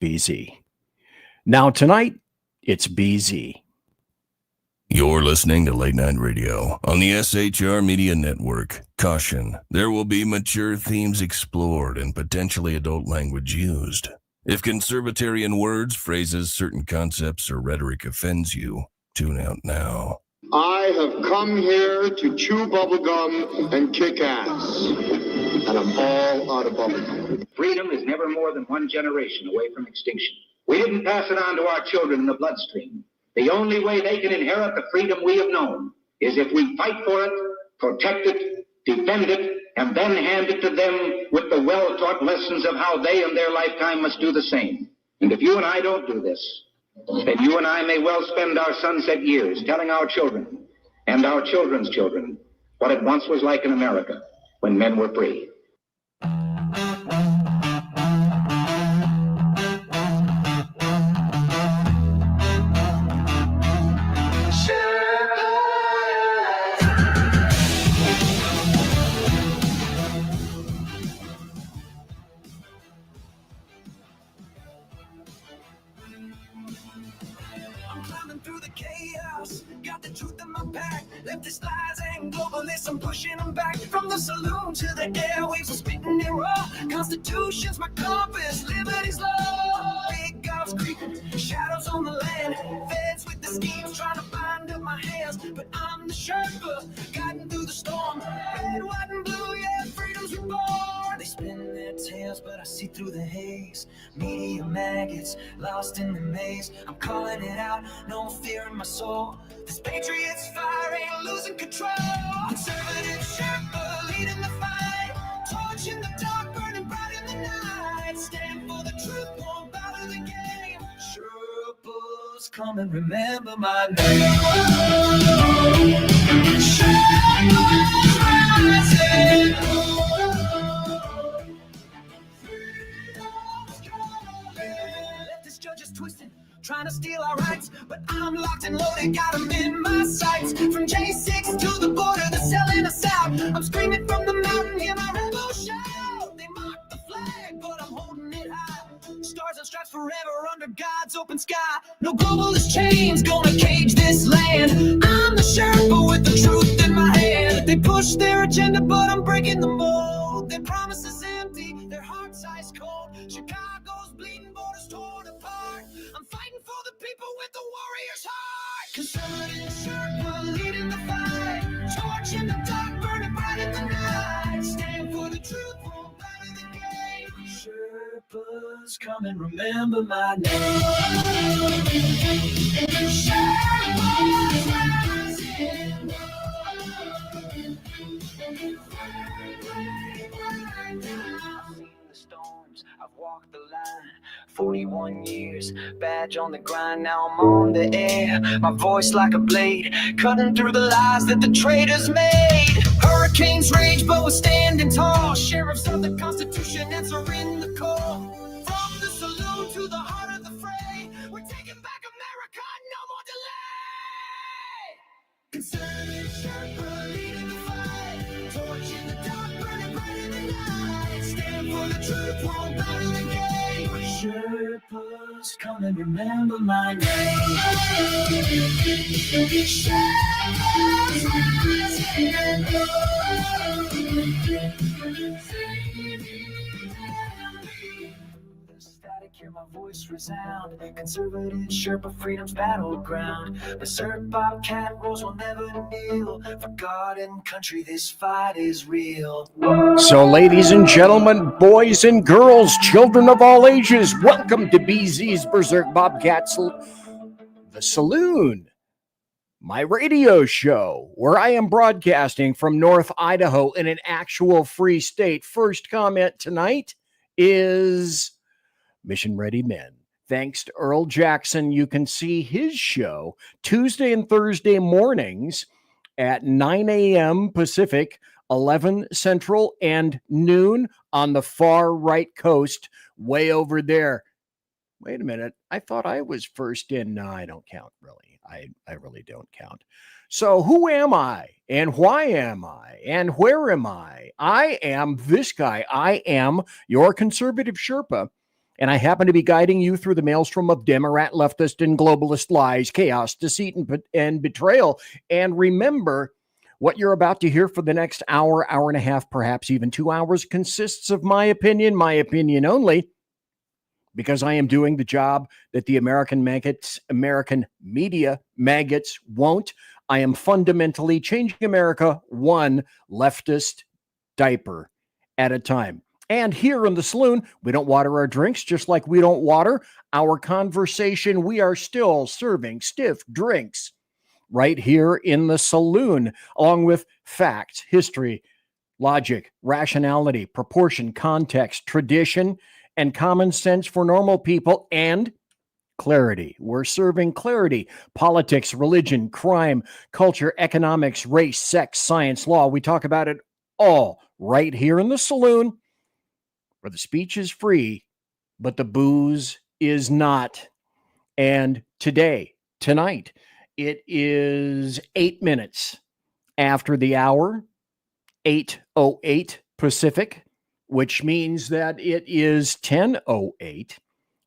BZ. Now tonight, it's BZ. You're listening to Late Night Radio on the SHR Media Network. Caution, there will be mature themes explored and potentially adult language used. If conservatarian words, phrases, certain concepts, or rhetoric offends you, tune out now. I have come here to chew bubblegum and kick ass. And I'm all out of bubblegum. Freedom is never more than one generation away from extinction. We didn't pass it on to our children in the bloodstream. The only way they can inherit the freedom we have known is if we fight for it, protect it, defend it, and then hand it to them with the well-taught lessons of how they in their lifetime must do the same. And if you and I don't do this, then you and I may well spend our sunset years telling our children and our children's children what it once was like in America when men were free. Left this lies and globalists, I'm pushing them back. From the saloon to the airwaves, I'm spitting it raw. Constitution's my compass, liberty's law. Big gods creeping, shadows on the land. Feds with the schemes trying to bind up my hands. But I'm the Sherpa, guiding through the storm. Red, white, and blue, yeah, freedom's reborn. They spin their tails, but I see through the haze. Media maggots, lost in the maze. I'm calling it out, no fear in my soul. This patriot's fire ain't losing control. Conservative Sherpa leading the fight. Torch in the dark, burning bright in the night. Stand for the truth, won't bow to the game. Sherpas, come and remember my name. Sherpas rising. Leftist judges twisting, trying to steal our rights, but I'm locked and loaded, got them in my sights. From J6 to the border, they're selling us out. I'm screaming from the mountain, hear my rebel shout. They mock the flag, but I'm holding it high. Stars and stripes forever under God's open sky. No globalist chains gonna cage this land. I'm the Sherpa with the truth in my hand. They push their agenda, but I'm breaking the mold. Their promises empty, their hearts ice cold. Chicago's bleeding, borders torn apart. I'm fighting for the people with the warrior's heart. Conservative Sherpa leading the fight. Torch in the dark, burning bright in the night. Stand for the truth, won't bow to the game. Sherpas, come and remember my name. Sherpas rising. I've walked the line, 41 years, badge on the grind, now I'm on the air. My voice like a blade, cutting through the lies that the traitors made. Hurricanes rage, but we're standing tall. Sheriffs of the Constitution answering the call. From the saloon to the heart of the fray, we're taking back America, no more delay. Conservative Sherpa leading the fight. Torch in the dark, burning bright in the night. Stand for the truth, won't bow to the game. Sherpas, come and remember my name. Sherpas rising. Hear my voice resound. Conservative Sherpa, freedom's battleground. Berserk, Bobcat, rules will never kneel. For God and country, this fight is real. So, ladies and gentlemen, boys and girls, children of all ages, welcome to BZ's Berserk Bobcats, the Saloon, my radio show, where I am broadcasting from North Idaho in an actual free state. First comment tonight is Mission Ready Men. Thanks to Earl Jackson, you can see his show Tuesday and Thursday mornings at 9 a.m. Pacific, 11 Central, and noon on the far right coast, way over there. Wait a minute. I thought I was first in. No, I don't count, really. I really don't count. So who am I? And why am I? And where am I? I am this guy. I am your conservative Sherpa. And I happen to be guiding you through the maelstrom of Demorat, leftist, and globalist lies, chaos, deceit, and betrayal. And remember, what you're about to hear for the next hour, hour and a half, perhaps even 2 hours, consists of my opinion only, because I am doing the job that the American media maggots won't. I am fundamentally changing America one leftist diaper at a time. And here in the saloon, we don't water our drinks, just like we don't water our conversation. We are still serving stiff drinks right here in the saloon, along with facts, history, logic, rationality, proportion, context, tradition, and common sense for normal people, and clarity. We're serving clarity. Politics, religion, crime, culture, economics, race, sex, science, law. We talk about it all right here in the saloon, where the speech is free, but the booze is not. And tonight, it is 8 minutes after the hour, 8:08 Pacific, which means that it is 10:08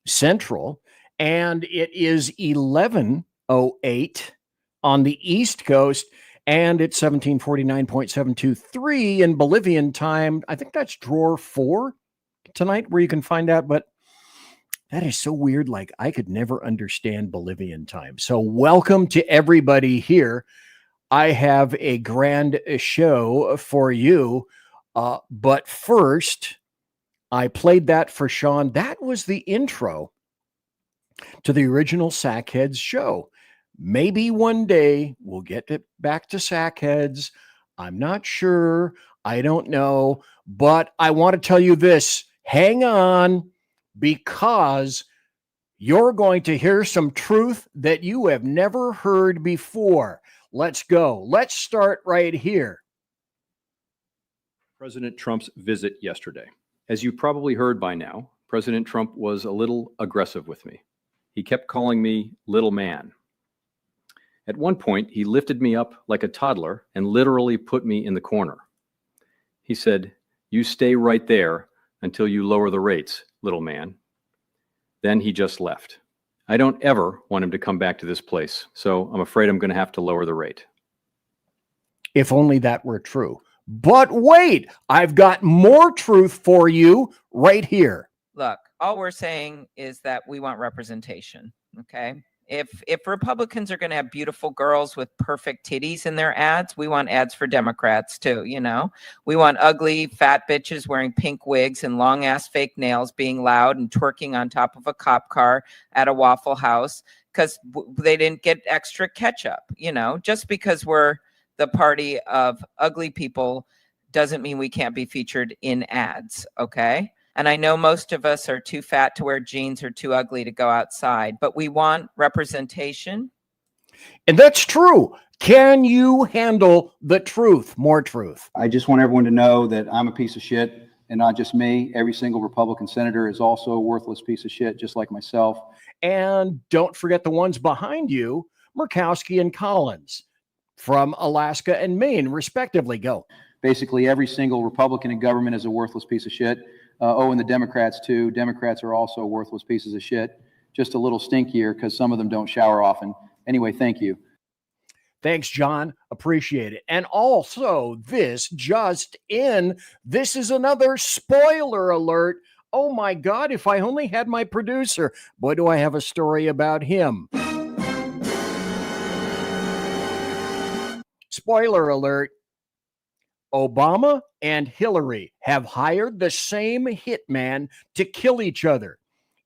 Central, and it is 11:08 on the East Coast, and it's 1749.723 in Bolivian time. I think that's drawer 4 tonight, where you can find out, but that is so weird. Like, I could never understand Bolivian time. So welcome to everybody here. I have a grand show for you. But first, I played that for Sean. That was the intro to the original Sackheads show. Maybe one day we'll get back to Sackheads. I'm not sure. I don't know. But I want to tell you this. Hang on, because you're going to hear some truth that you have never heard before. Let's go. Let's start right here. President Trump's visit yesterday. As you probably heard by now, President Trump was a little aggressive with me. He kept calling me little man. At one point, he lifted me up like a toddler and literally put me in the corner. He said, "You stay right there until you lower the rates, little man." Then he just left. I don't ever want him to come back to this place, so I'm afraid I'm going to have to lower the rate. If only that were true. But wait, I've got more truth for you right here. Look, all we're saying is that we want representation, okay? If Republicans are going to have beautiful girls with perfect titties in their ads, we want ads for Democrats too, you know? We want ugly, fat bitches wearing pink wigs and long-ass fake nails being loud and twerking on top of a cop car at a Waffle House because they didn't get extra ketchup, you know? Just because we're the party of ugly people doesn't mean we can't be featured in ads, okay? And I know most of us are too fat to wear jeans or too ugly to go outside, but we want representation. And that's true. Can you handle the truth? More truth. I just want everyone to know that I'm a piece of shit, and not just me. Every single Republican senator is also a worthless piece of shit, just like myself. And don't forget the ones behind you, Murkowski and Collins, from Alaska and Maine, respectively. Go. Basically, every single Republican in government is a worthless piece of shit. And the Democrats, too. Democrats are also worthless pieces of shit. Just a little stinkier because some of them don't shower often. Anyway, thank you. Thanks, John. Appreciate it. And also, this just in, this is another spoiler alert. Oh, my God, if I only had my producer. Boy, do I have a story about him. Spoiler alert. Obama and Hillary have hired the same hitman to kill each other.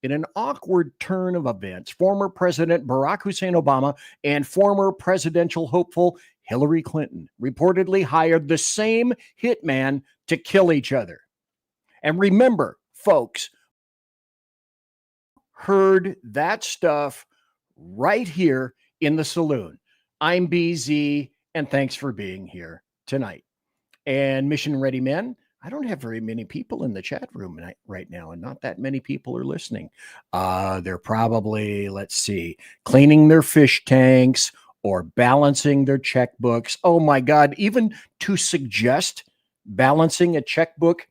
In an awkward turn of events, former President Barack Hussein Obama and former presidential hopeful Hillary Clinton reportedly hired the same hitman to kill each other. And remember, folks, heard that stuff right here in the saloon. I'm BZ, and thanks for being here tonight. And Mission Ready Men, I don't have very many people in the chat room right now, and not that many people are listening. They're probably, let's see, cleaning their fish tanks or balancing their checkbooks. Oh my God, even to suggest balancing a checkbook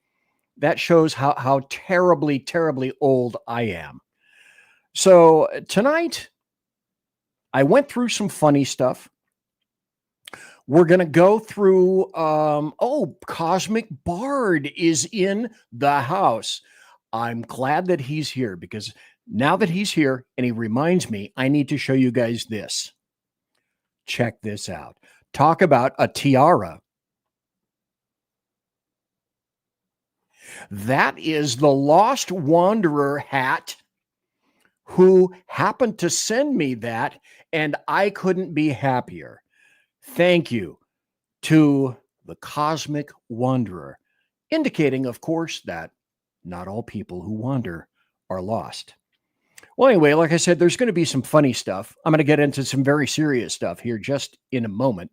that shows how terribly, terribly old I am. So tonight, I went through some funny stuff. We're going to go through, Cosmic Bard is in the house. I'm glad that he's here because now that he's here and he reminds me, I need to show you guys this. Check this out. Talk about a tiara. That is the Lost Wanderer hat who happened to send me that, and I couldn't be happier. Thank you to the Cosmic Wanderer, indicating, of course, that not all people who wander are lost. Well, anyway, like I said, there's going to be some funny stuff. I'm going to get into some very serious stuff here just in a moment.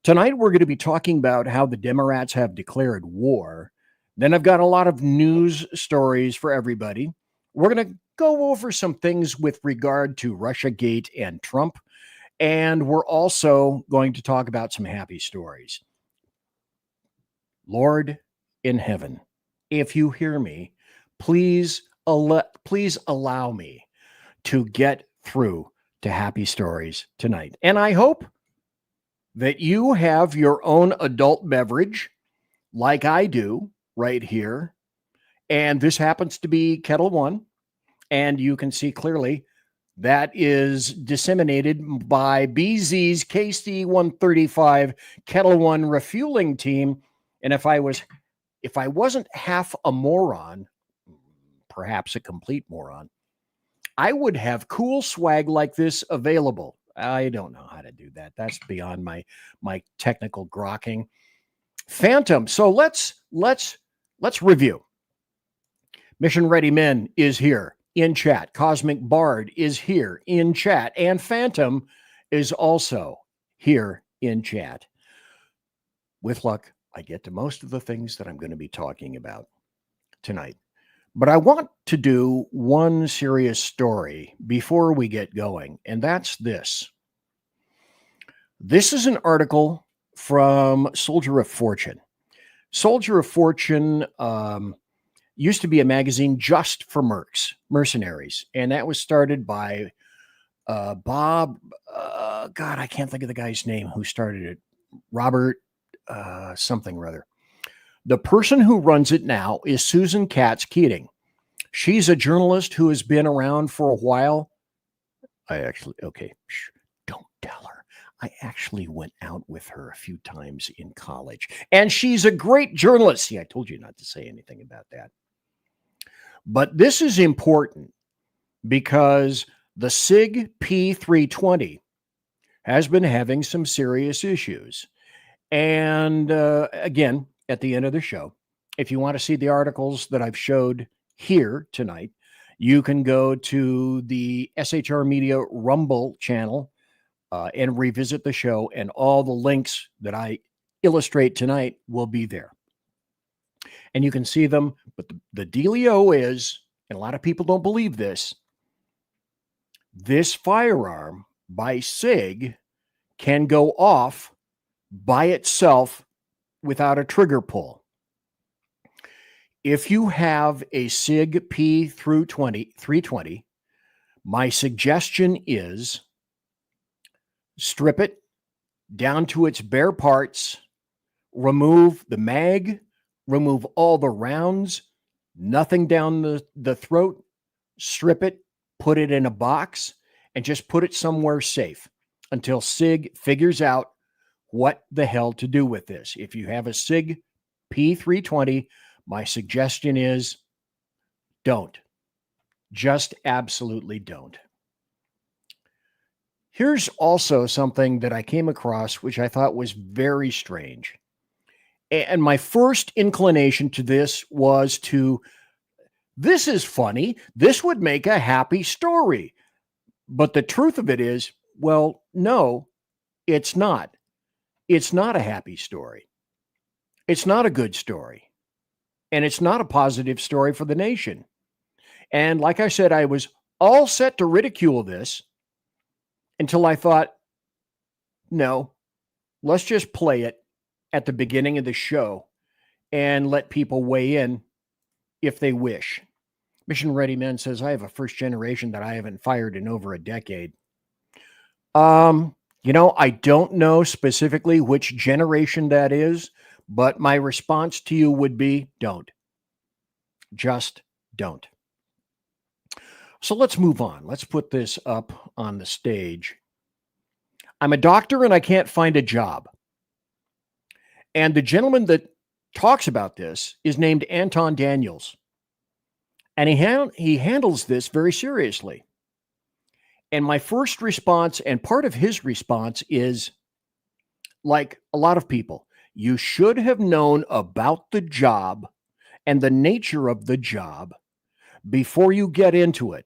Tonight, we're going to be talking about how the Demorats have declared war. Then I've got a lot of news stories for everybody. We're going to go over some things with regard to Russiagate and Trump. And we're also going to talk about some happy stories. Lord in heaven, if you hear me, please allow me to get through to happy stories tonight. And I hope that you have your own adult beverage like I do right here. And this happens to be Kettle One. And you can see clearly that is disseminated by BZ's KC-135 Kettle One refueling team. And if I wasn't half a moron, perhaps a complete moron, I would have cool swag like this available. I don't know how to do that. That's beyond my technical grokking. Phantom. So let's review. Mission Ready Men is here in chat. Cosmic Bard is here in chat. And Phantom is also here in chat. With luck, I get to most of the things that I'm going to be talking about tonight. But I want to do one serious story before we get going, and that's this. This is an article from Soldier of Fortune. Soldier of Fortune used to be a magazine just for mercenaries, and that was started by Bob, God, I can't think of the guy's name who started it, Robert something or other. The person who runs it now is Susan Katz Keating. She's a journalist who has been around for a while. Don't tell her. I actually went out with her a few times in college, and she's a great journalist. See, I told you not to say anything about that. But this is important because the SIG P320 has been having some serious issues. And again, at the end of the show, if you want to see the articles that I've showed here tonight, you can go to the SHR Media Rumble channel and revisit the show, and all the links that I illustrate tonight will be there. And you can see them, but the dealio is, and a lot of people don't believe this firearm by SIG can go off by itself without a trigger pull. If you have a SIG P320, my suggestion is strip it down to its bare parts, remove the mag, remove all the rounds, nothing down the throat, strip it, put it in a box, and just put it somewhere safe until SIG figures out what the hell to do with this. If you have a SIG P320, my suggestion is don't. Just absolutely don't. Here's also something that I came across, which I thought was very strange. And my first inclination to this was this is funny. This would make a happy story. But the truth of it is, well, no, it's not. It's not a happy story. It's not a good story. And it's not a positive story for the nation. And like I said, I was all set to ridicule this until I thought, no, let's just play it at the beginning of the show and let people weigh in if they wish. Mission Ready Men says, I have a first generation that I haven't fired in over a decade. I don't know specifically which generation that is, but my response to you would be don't. Just don't. So let's move on. Let's put this up on the stage. I'm a doctor and I can't find a job. And the gentleman that talks about this is named Anton Daniels. And he handles this very seriously. And my first response, and part of his response, is like a lot of people, you should have known about the job and the nature of the job before you get into it.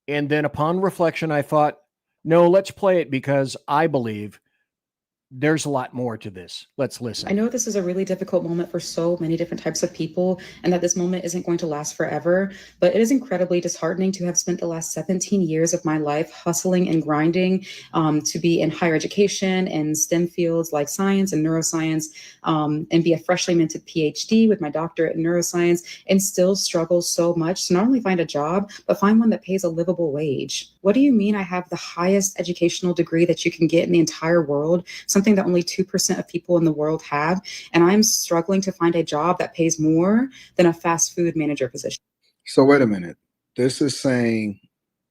And then upon reflection, I thought, no, let's play it because I believe there's a lot more to this. Let's listen. I know this is a really difficult moment for so many different types of people and that this moment isn't going to last forever, but it is incredibly disheartening to have spent the last 17 years of my life hustling and grinding to be in higher education and STEM fields like science and neuroscience, and be a freshly minted PhD with my doctorate in neuroscience and still struggle so much to not only find a job, but find one that pays a livable wage. What do you mean I have the highest educational degree that you can get in the entire world? Something that only 2% of people in the world have, and I'm struggling to find a job that pays more than a fast food manager position. So wait a minute. This is saying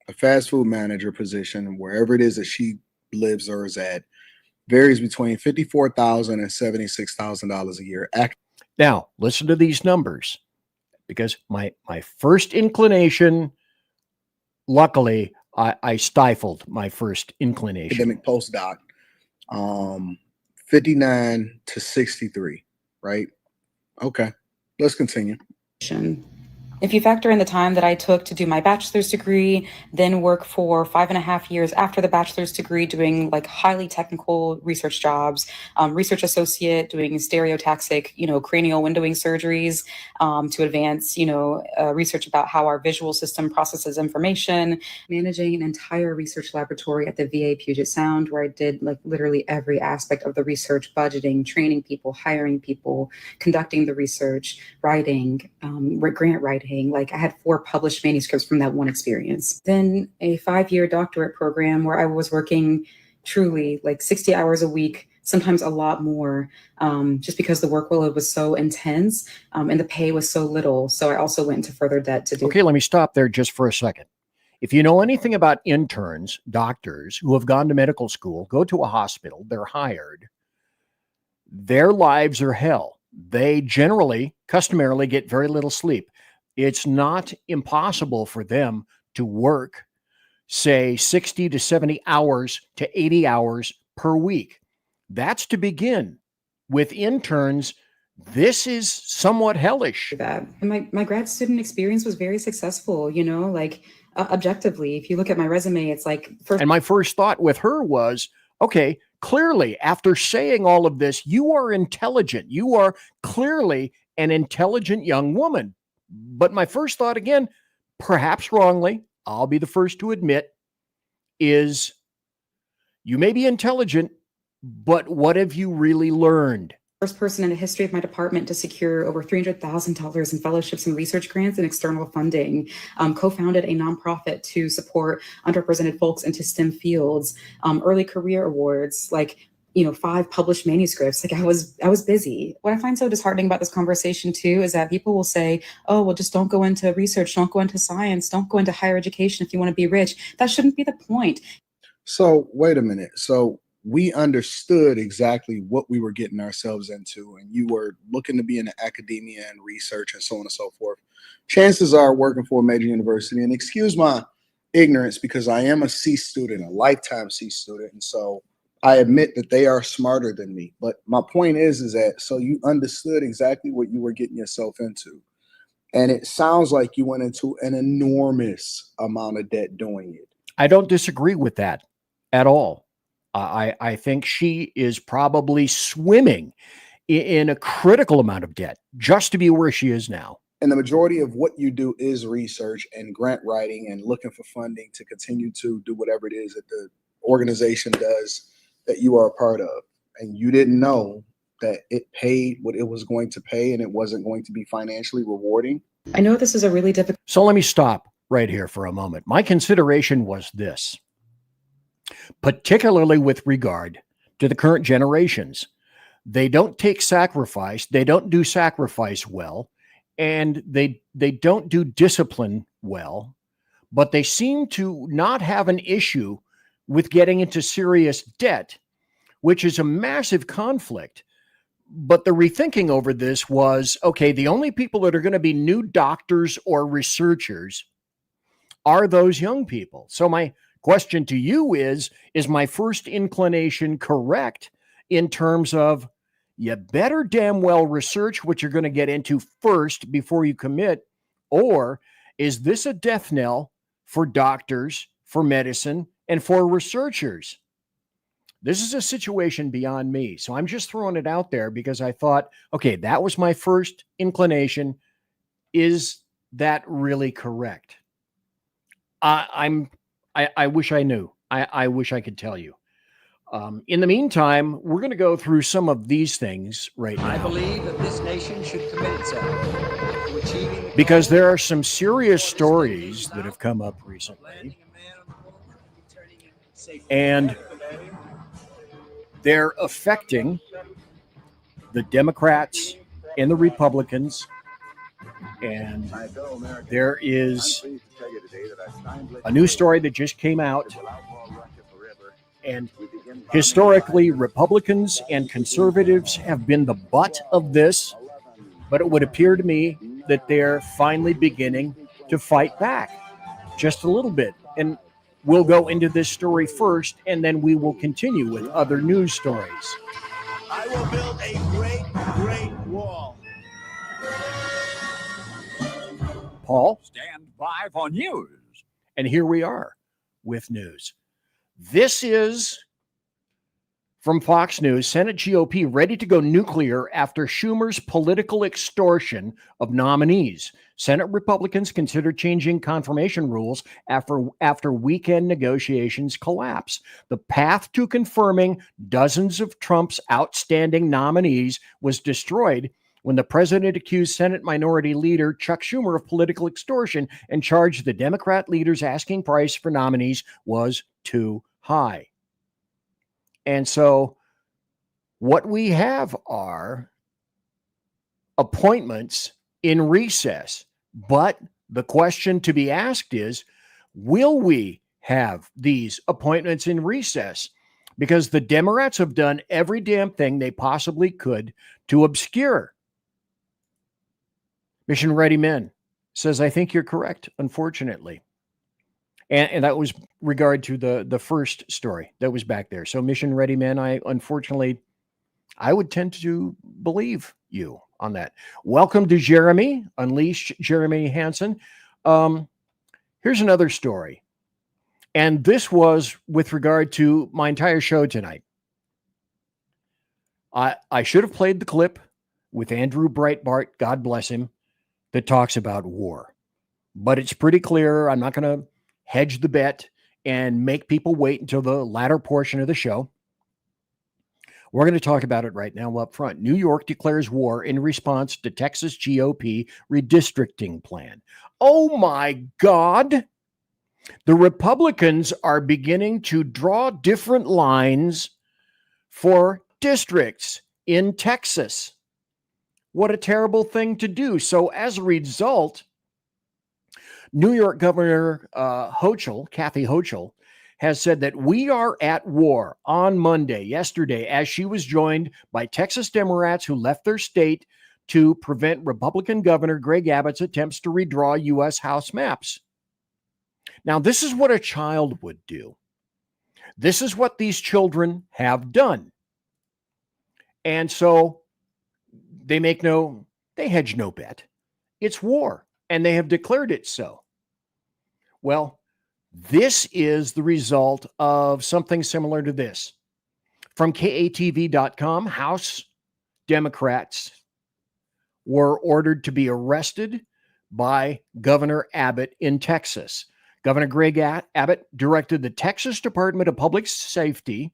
a fast food manager position, wherever it is that she lives or is at, varies between $54,000 and $76,000 a year. Now, listen to these numbers, because my first inclination, luckily, I stifled my first inclination. Academic postdoc. 59 to 63, right? Okay, let's continue. If you factor in the time that I took to do my bachelor's degree, then work for 5.5 years after the bachelor's degree doing like highly technical research jobs, research associate doing stereotaxic, cranial windowing surgeries to advance, research about how our visual system processes information, managing an entire research laboratory at the VA Puget Sound, where I did like literally every aspect of the research, budgeting, training people, hiring people, conducting the research, writing, grant writing. Like I had 4 published manuscripts from that one experience. Then a 5-year doctorate program where I was working truly like 60 hours a week, sometimes a lot more, just because the workload was so intense and the pay was so little. So I also went into further debt to do. Okay, let me stop there just for a second. If you know anything about interns, doctors who have gone to medical school, go to a hospital, they're hired, their lives are hell. They customarily get very little sleep. It's not impossible for them to work, say, 60 to 70 hours to 80 hours per week. That's to begin. With interns, this is somewhat hellish. That. And my grad student experience was very successful, objectively. If you look at my resume, it's like... And my first thought with her was, okay, clearly, after saying all of this, you are intelligent. You are clearly an intelligent young woman. But my first thought, again, perhaps wrongly, I'll be the first to admit, is you may be intelligent, but what have you really learned? First person in the history of my department to secure over $300,000 in fellowships and research grants and external funding. Co-founded a nonprofit to support underrepresented folks into STEM fields. Early career awards, 5 published manuscripts. I was busy. What I find so disheartening about this conversation too is that people will say, oh, well, just don't go into research, don't go into science, don't go into higher education if you want to be rich. That shouldn't be the point. So wait a minute. So we understood exactly what we were getting ourselves into, and you were looking to be in academia and research and so on and so forth. Chances are working for a major university, and excuse my ignorance because I am a C student, a lifetime C student, and so I admit that they are smarter than me. But my point is that so you understood exactly what you were getting yourself into. And it sounds like you went into an enormous amount of debt doing it. I don't disagree with that at all. I think she is probably swimming in a critical amount of debt just to be where she is now. And the majority of what you do is research and grant writing and looking for funding to continue to do whatever it is that the organization does that you are a part of. And you didn't know that it paid what it was going to pay and it wasn't going to be financially rewarding? I know this is a really difficult. So let me stop right here for a moment. My consideration was this, particularly with regard to the current generations. They don't take sacrifice. They don't do sacrifice well, and they don't do discipline well, but they seem to not have an issue with getting into serious debt, which is a massive conflict. But the rethinking over this was, okay, the only people that are going to be new doctors or researchers are those young people. So my question to you is my first inclination correct in terms of you better damn well research what you're going to get into first before you commit? Or is this a death knell for doctors, for medicine, and for researchers? This is a situation beyond me. So I'm just throwing it out there because I thought, okay, that was my first inclination. Is that really correct? I wish I knew. I wish I could tell you. In the meantime, we're going to go through some of these things right now. I believe that this nation should commit itself to achieving, because there are some serious stories that have come up recently, and they're affecting the Democrats and the Republicans. And there is a new story that just came out. And historically, Republicans and conservatives have been the butt of this, but it would appear to me that they're finally beginning to fight back just a little bit. And we'll go into this story first, and then we will continue with other news stories. I will build a great, great wall. Paul? Stand by for news. And here we are with news. This is from Fox News. Senate GOP ready to go nuclear after Schumer's political extortion of nominees. Senate Republicans consider changing confirmation rules after weekend negotiations collapse. The path to confirming dozens of Trump's outstanding nominees was destroyed when the president accused Senate Minority Leader Chuck Schumer of political extortion and charged the Democrat leader's asking price for nominees was too high. And so what we have are appointments in recess. But the question to be asked is, will we have these appointments in recess? Because the Demorats have done every damn thing they possibly could to obscure. Mission Ready Men says, I think you're correct, unfortunately. And that was regard to the first story that was back there. So Mission Ready Men, I would tend to believe you on that. Welcome to Jeremy, Unleash Jeremy Hansen. Here's another story. And this was with regard to my entire show tonight. I should have played the clip with Andrew Breitbart, God bless him, that talks about war. But it's pretty clear. I'm not going to hedge the bet and make people wait until the latter portion of the show. We're going to talk about it right now up front. New York declares war in response to Texas GOP redistricting plan. Oh my God. The Republicans are beginning to draw different lines for districts in Texas. What a terrible thing to do. So as a result, New York Governor Kathy Hochul, has said that we are at war on Monday, yesterday, as she was joined by Texas Demorats who left their state to prevent Republican Governor Greg Abbott's attempts to redraw U.S. House maps. Now, this is what a child would do. This is what these children have done. And so they hedge no bet. It's war, and they have declared it so. Well, this is the result of something similar to this. From KATV.com, House Democrats were ordered to be arrested by Governor Abbott in Texas. Governor Greg Abbott directed the Texas Department of Public Safety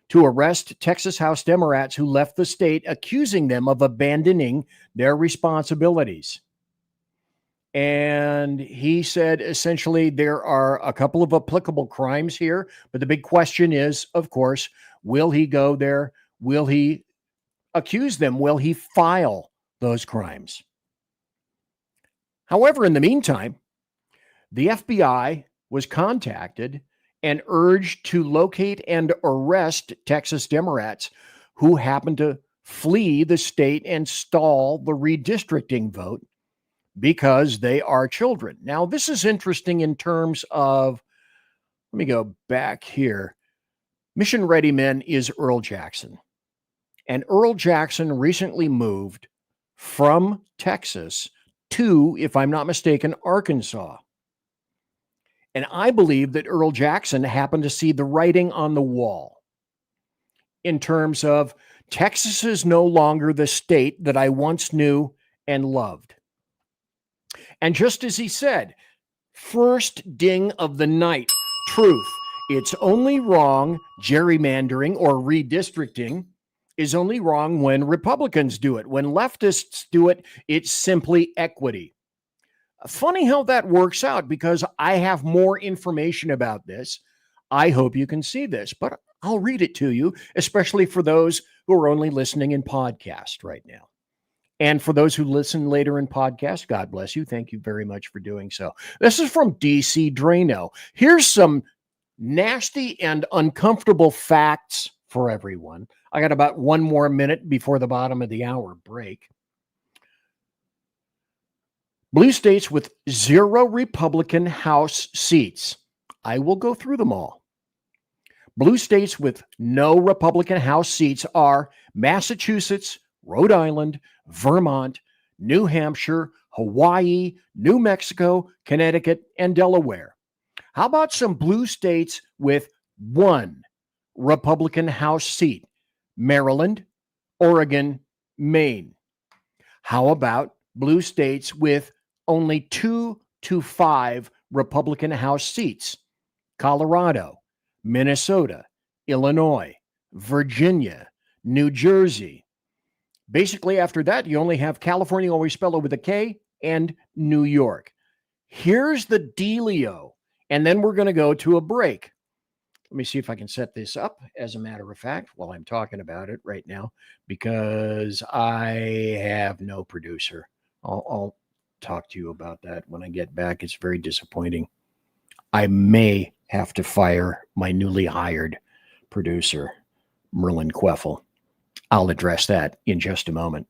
to arrest Texas House Demorats who left the state, accusing them of abandoning their responsibilities. And he said, essentially, there are a couple of applicable crimes here, but the big question is, of course, will he go there? Will he accuse them? Will he file those crimes? However, in the meantime, the FBI was contacted and urged to locate and arrest Texas Demorats who happened to flee the state and stall the redistricting vote because they are children. Now, this is interesting in terms of, let me go back here. Mission Ready Men is Earl Jackson. And Earl Jackson recently moved from Texas to, if I'm not mistaken, Arkansas. And I believe that Earl Jackson happened to see the writing on the wall in terms of Texas is no longer the state that I once knew and loved. And just as he said, first ding of the night, truth. It's only wrong, gerrymandering or redistricting is only wrong when Republicans do it. When leftists do it, it's simply equity. Funny how that works out, because I have more information about this. I hope you can see this, but I'll read it to you, especially for those who are only listening in podcast right now. And for those who listen later in podcast, God bless you. Thank you very much for doing so. This is from DC Drano. Here's some nasty and uncomfortable facts for everyone. I got about one more minute before the bottom of the hour break. Blue states with 0 Republican House seats. I will go through them all. Blue states with no Republican House seats are Massachusetts, Rhode Island, Vermont, New Hampshire, Hawaii, New Mexico, Connecticut, and Delaware. How about some blue states with 1 Republican House seat? Maryland, Oregon, Maine. How about blue states with only 2 to 5 Republican House seats? Colorado, Minnesota, Illinois, Virginia, New Jersey. Basically, after that, you only have California, always spelled with a K, and New York. Here's the dealio, and then we're going to go to a break. Let me see if I can set this up, as a matter of fact, while I'm talking about it right now, because I have no producer. I'll talk to you about that when I get back. It's very disappointing. I may have to fire my newly hired producer, Merlin Queffel. I'll address that in just a moment.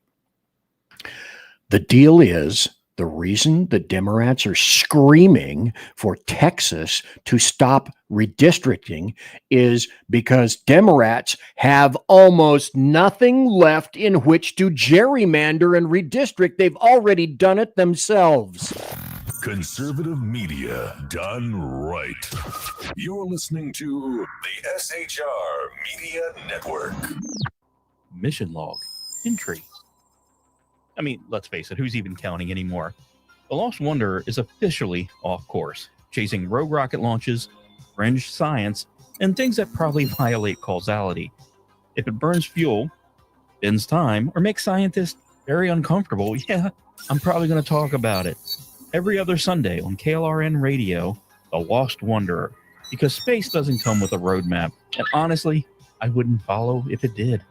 The deal is, the reason the Demorats are screaming for Texas to stop redistricting is because Demorats have almost nothing left in which to gerrymander and redistrict. They've already done it themselves. Conservative media done right. You're listening to the SHR Media Network. Mission log entry. I mean, let's face it, who's even counting anymore? The Lost Wanderer is officially off course, chasing rogue rocket launches, fringe science, and things that probably violate causality. If it burns fuel, bends time, or makes scientists very uncomfortable, yeah, I'm probably going to talk about it. Every other Sunday on KLRN Radio, The Lost Wanderer, because space doesn't come with a roadmap, and honestly, I wouldn't follow if it did.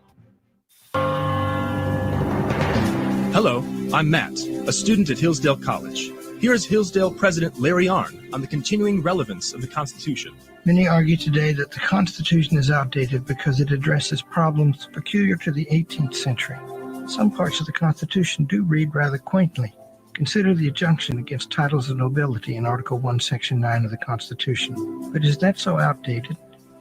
Hello, I'm Matt, a student at Hillsdale College. Here is Hillsdale President Larry Arnn on the continuing relevance of the Constitution. Many argue today that the Constitution is outdated because it addresses problems peculiar to the 18th century. Some parts of the Constitution do read rather quaintly. Consider the injunction against titles of nobility in Article 1, Section 9 of the Constitution. But is that so outdated?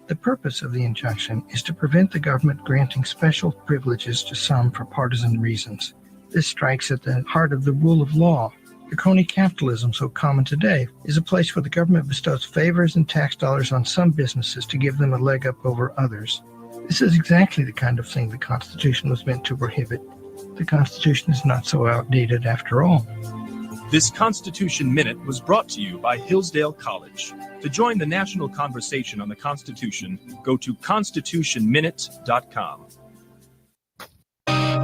The purpose of the injunction is to prevent the government granting special privileges to some for partisan reasons. This strikes at the heart of the rule of law. The crony capitalism so common today is a place where the government bestows favors and tax dollars on some businesses to give them a leg up over others. This is exactly the kind of thing the Constitution was meant to prohibit. The Constitution is not so outdated after all. This Constitution Minute was brought to you by Hillsdale College. To join the national conversation on the Constitution, go to constitutionminute.com.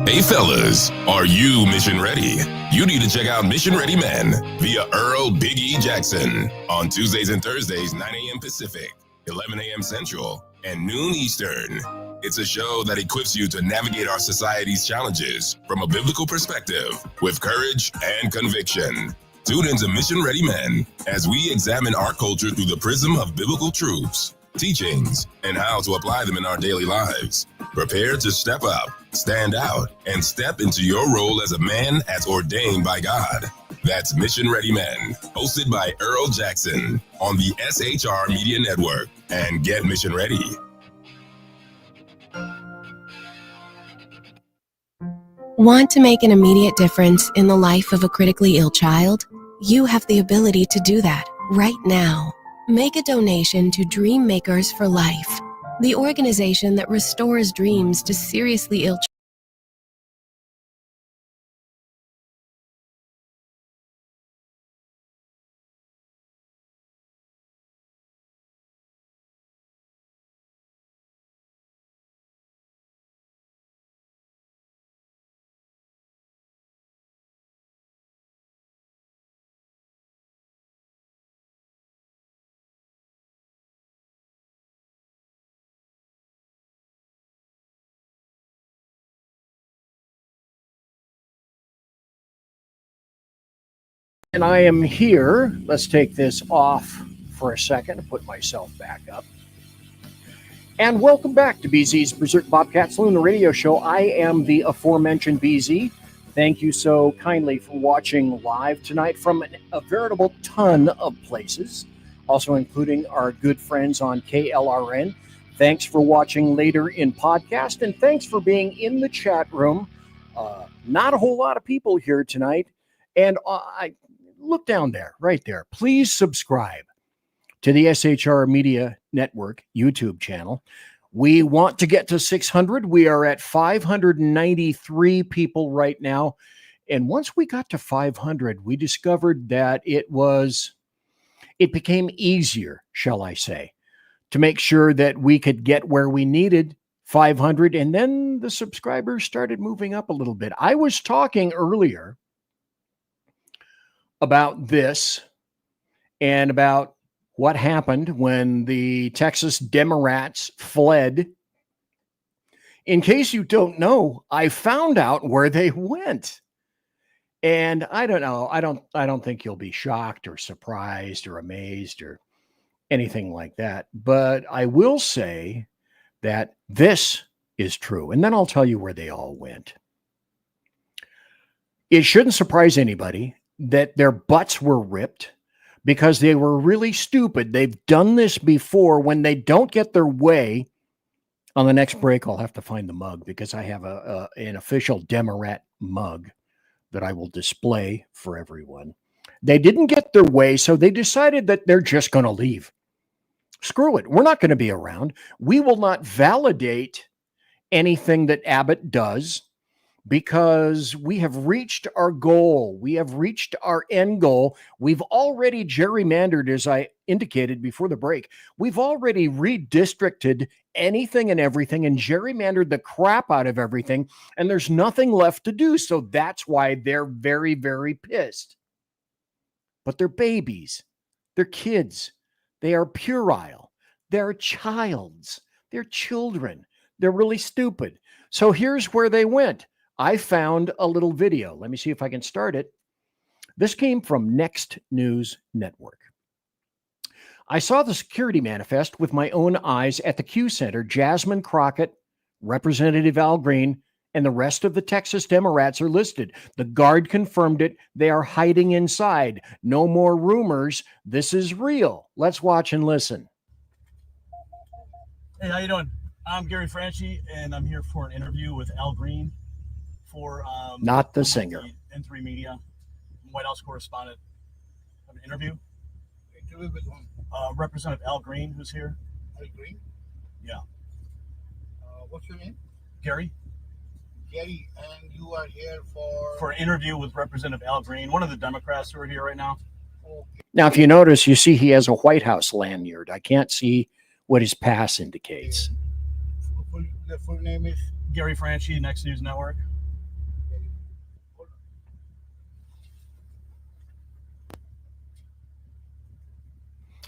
Hey fellas, are you mission ready? You need to check out Mission Ready Men via Earl Big E Jackson on Tuesdays and Thursdays, 9 a.m. Pacific, 11 a.m. Central, and noon Eastern. It's a show that equips you to navigate our society's challenges from a biblical perspective with courage and conviction. Tune into Mission Ready Men as we examine our culture through the prism of biblical truths, teachings, and how to apply them in our daily lives. Prepare to step up, stand out, and step into your role as a man as ordained by God. That's Mission Ready Men, hosted by Earl Jackson on the SHR Media Network. And get mission ready. Want to make an immediate difference in the life of a critically ill child? You have the ability to do that right now. Make a donation to Dream Makers for Life, the organization that restores dreams to seriously ill children. And I am here. Let's take this off for a second and put myself back up. And welcome back to BZ's Berserk Bobcat Saloon, the radio show. I am the aforementioned BZ. Thank you so kindly for watching live tonight from a veritable ton of places, also including our good friends on KLRN. Thanks for watching later in podcast, and thanks for being in the chat room. Not a whole lot of people here tonight, and I look down there, right there. Please subscribe to the SHR Media Network YouTube channel. We want to get to 600. We are at 593 people right now. And once we got to 500, we discovered that it became easier, shall I say, to make sure that we could get where we needed 500. And then the subscribers started moving up a little bit. I was talking earlier about this and about what happened when the Texas Demorats fled. In case you don't know, I found out where they went. And I don't know. I don't think you'll be shocked or surprised or amazed or anything like that. But I will say that this is true. And then I'll tell you where they all went. It shouldn't surprise anybody that their butts were ripped because they were really stupid. They've done this before. When they don't get their way, on the next break, I'll have to find the mug because I have an official Demorat mug that I will display for everyone. They didn't get their way, so they decided that they're just going to leave. Screw it. We're not going to be around. We will not validate anything that Abbott does, because we have reached our goal. We have reached our end goal. We've already gerrymandered, as I indicated before the break. We've already redistricted anything and everything and gerrymandered the crap out of everything, and there's nothing left to do. So that's why they're very, very pissed. But they're babies. They're kids. They are puerile. They're childs. They're children. They're really stupid. So here's where they went. I found a little video. Let me see if I can start it. This came from Next News Network. I saw the security manifest with my own eyes at the Q Center. Jasmine Crockett, Representative Al Green, and the rest of the Texas Demorats are listed. The guard confirmed it. They are hiding inside. No more rumors. This is real. Let's watch and listen. Hey, how you doing? I'm Gary Franchi, and I'm here for an interview with Al Green. For not the singer. N3 Media, White House correspondent. Have an interview. Interview with whom? Representative Al Green, who's here. Al Green? Yeah. What's your name? Gary. Gary, and you are here for an interview with Representative Al Green, one of the Democrats who are here right now. Now, if you notice, you see he has a White House lanyard. I can't see what his pass indicates. The full name is Gary Franchi, Next News Network.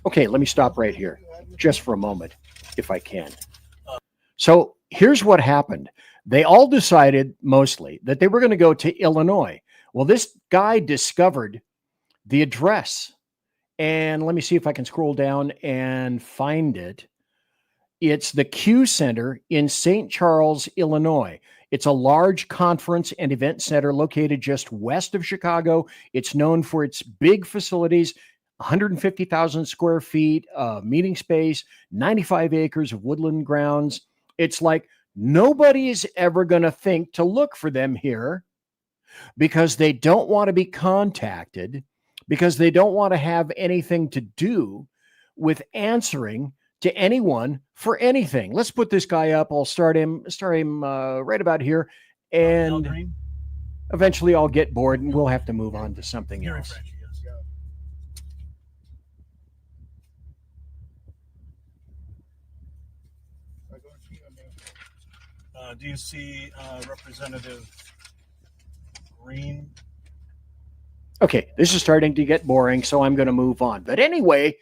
Okay, let me stop right here just for a moment, if I can. So here's what happened. They all decided mostly that they were going to go to Illinois. Well, this guy discovered the address. And let me see if I can scroll down and find it. It's the Q Center in St. Charles, Illinois. It's a large conference and event center located just west of Chicago. It's known for its big facilities, 150,000 square feet of meeting space, 95 acres of woodland grounds. It's like nobody is ever going to think to look for them here because they don't want to be contacted, because they don't want to have anything to do with answering to anyone for anything. Let's put this guy up. I'll start him right about here. And eventually I'll get bored and we'll have to move on to something else. Do you see Representative Green? Okay, this is starting to get boring, so I'm going to move on. But anyway,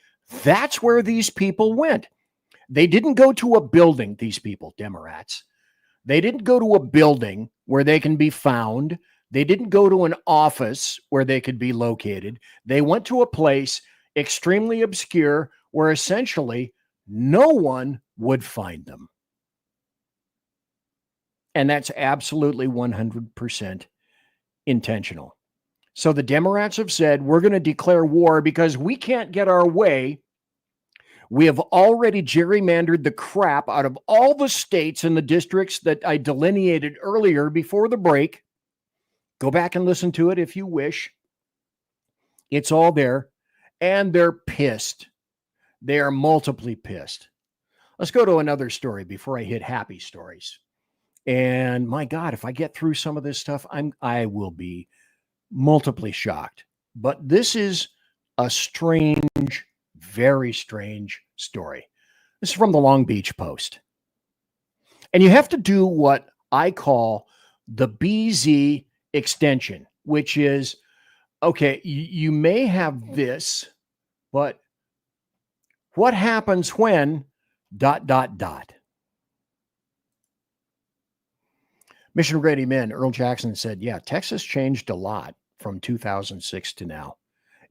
that's where these people went. They didn't go to a building, these people, Demorats. They didn't go to a building where they can be found. They didn't go to an office where they could be located. They went to a place extremely obscure where essentially no one would find them. And that's absolutely 100% intentional. So the Demorats have said, we're going to declare war because we can't get our way. We have already gerrymandered the crap out of all the states and the districts that I delineated earlier before the break. Go back and listen to it if you wish. It's all there. And they're pissed. They are multiply pissed. Let's go to another story before I hit happy stories. And my God, if I get through some of this stuff, I will be multiply shocked. But this is a strange, very strange story. This is from the Long Beach Post. And you have to do what I call the BZ extension, which is, okay, you may have this, but what happens when ... Mission Ready Men, Earl Jackson said, yeah, Texas changed a lot from 2006 to now.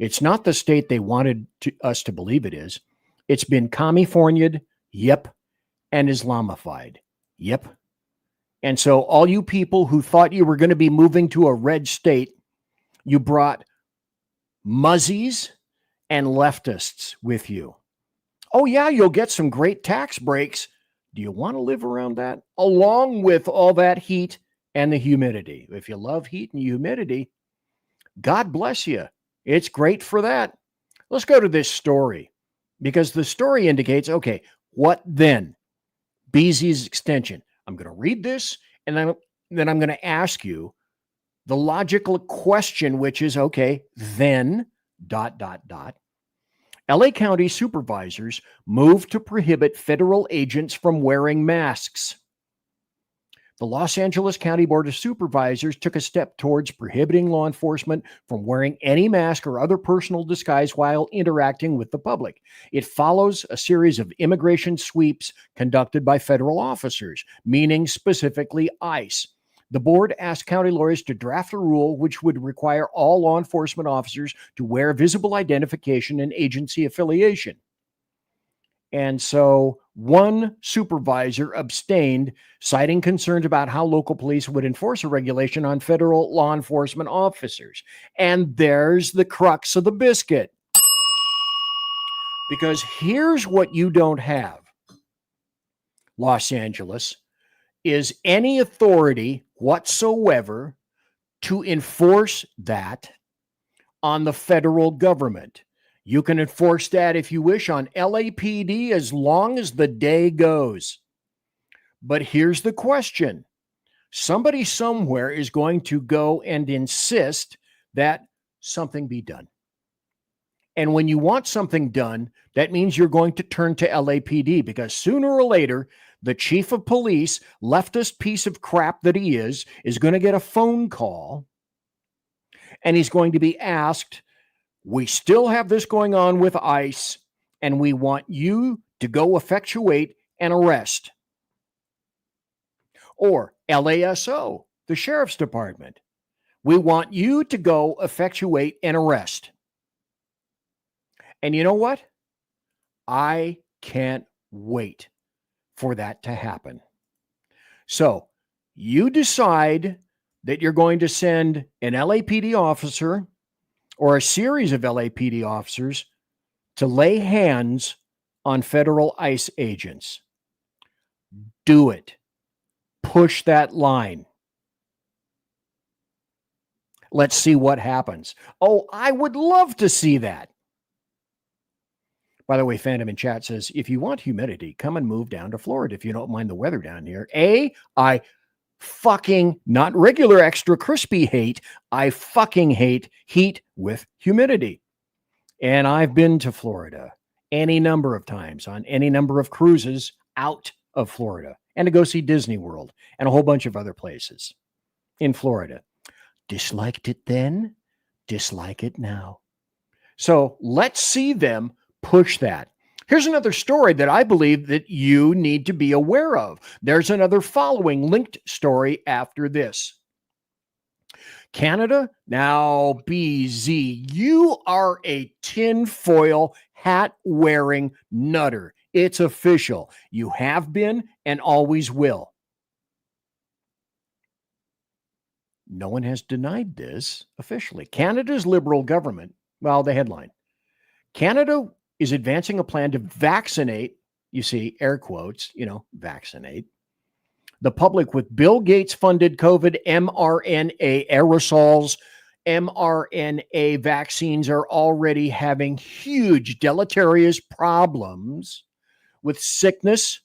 It's not the state they wanted us to believe it is. It's been California'd, yep, and Islamified, yep. And so all you people who thought you were going to be moving to a red state, you brought muzzies and leftists with you. Oh yeah, you'll get some great tax breaks. Do you want to live around that? Along with all that heat and the humidity. If you love heat and humidity, God bless you. It's great for that. Let's go to this story because the story indicates, okay, what then? BZ's extension. I'm going to read this and then I'm going to ask you the logical question, which is, okay, then ... LA County supervisors moved to prohibit federal agents from wearing masks. The Los Angeles County Board of Supervisors took a step towards prohibiting law enforcement from wearing any mask or other personal disguise while interacting with the public. It follows a series of immigration sweeps conducted by federal officers, meaning specifically ICE. The board asked county lawyers to draft a rule which would require all law enforcement officers to wear visible identification and agency affiliation. And so one supervisor abstained, citing concerns about how local police would enforce a regulation on federal law enforcement officers. And there's the crux of the biscuit. Because here's what you don't have, Los Angeles, is any authority whatsoever to enforce that on the federal government. You can enforce that if you wish on LAPD as long as the day goes. But here's the question. somebody somewhere is going to go and insist that something be done. And when you want something done, that means you're going to turn to LAPD, because sooner or later, the chief of police, leftist piece of crap that he is going to get a phone call, and he's going to be asked, we still have this going on with ICE, and we want you to go effectuate an arrest. Or LASO, the sheriff's department. We want you to go effectuate an arrest. And you know what? I can't wait for that to happen. So you decide that you're going to send an LAPD officer or a series of LAPD officers to lay hands on federal ICE agents. Do it. Push that line. Let's see what happens. Oh, I would love to see that. By the way, Phantom in chat says, if you want humidity, come and move down to Florida if you don't mind the weather down here. I fucking, not regular extra crispy hate, I fucking hate heat with humidity. And I've been to Florida any number of times on any number of cruises out of Florida, and to go see Disney World and a whole bunch of other places in Florida. Disliked it then, dislike it now. So let's see them push that. Here's another story that I believe that you need to be aware of. There's another following linked story after this. Canada, now BZ, you are a tinfoil hat wearing nutter. It's official. You have been and always will. No one has denied this officially. Canada's Liberal government, well, the headline, Canada is advancing a plan to vaccinate, you see, air quotes, vaccinate, the public with Bill Gates funded COVID mRNA aerosols. mRNA vaccines are already having huge deleterious problems with sickness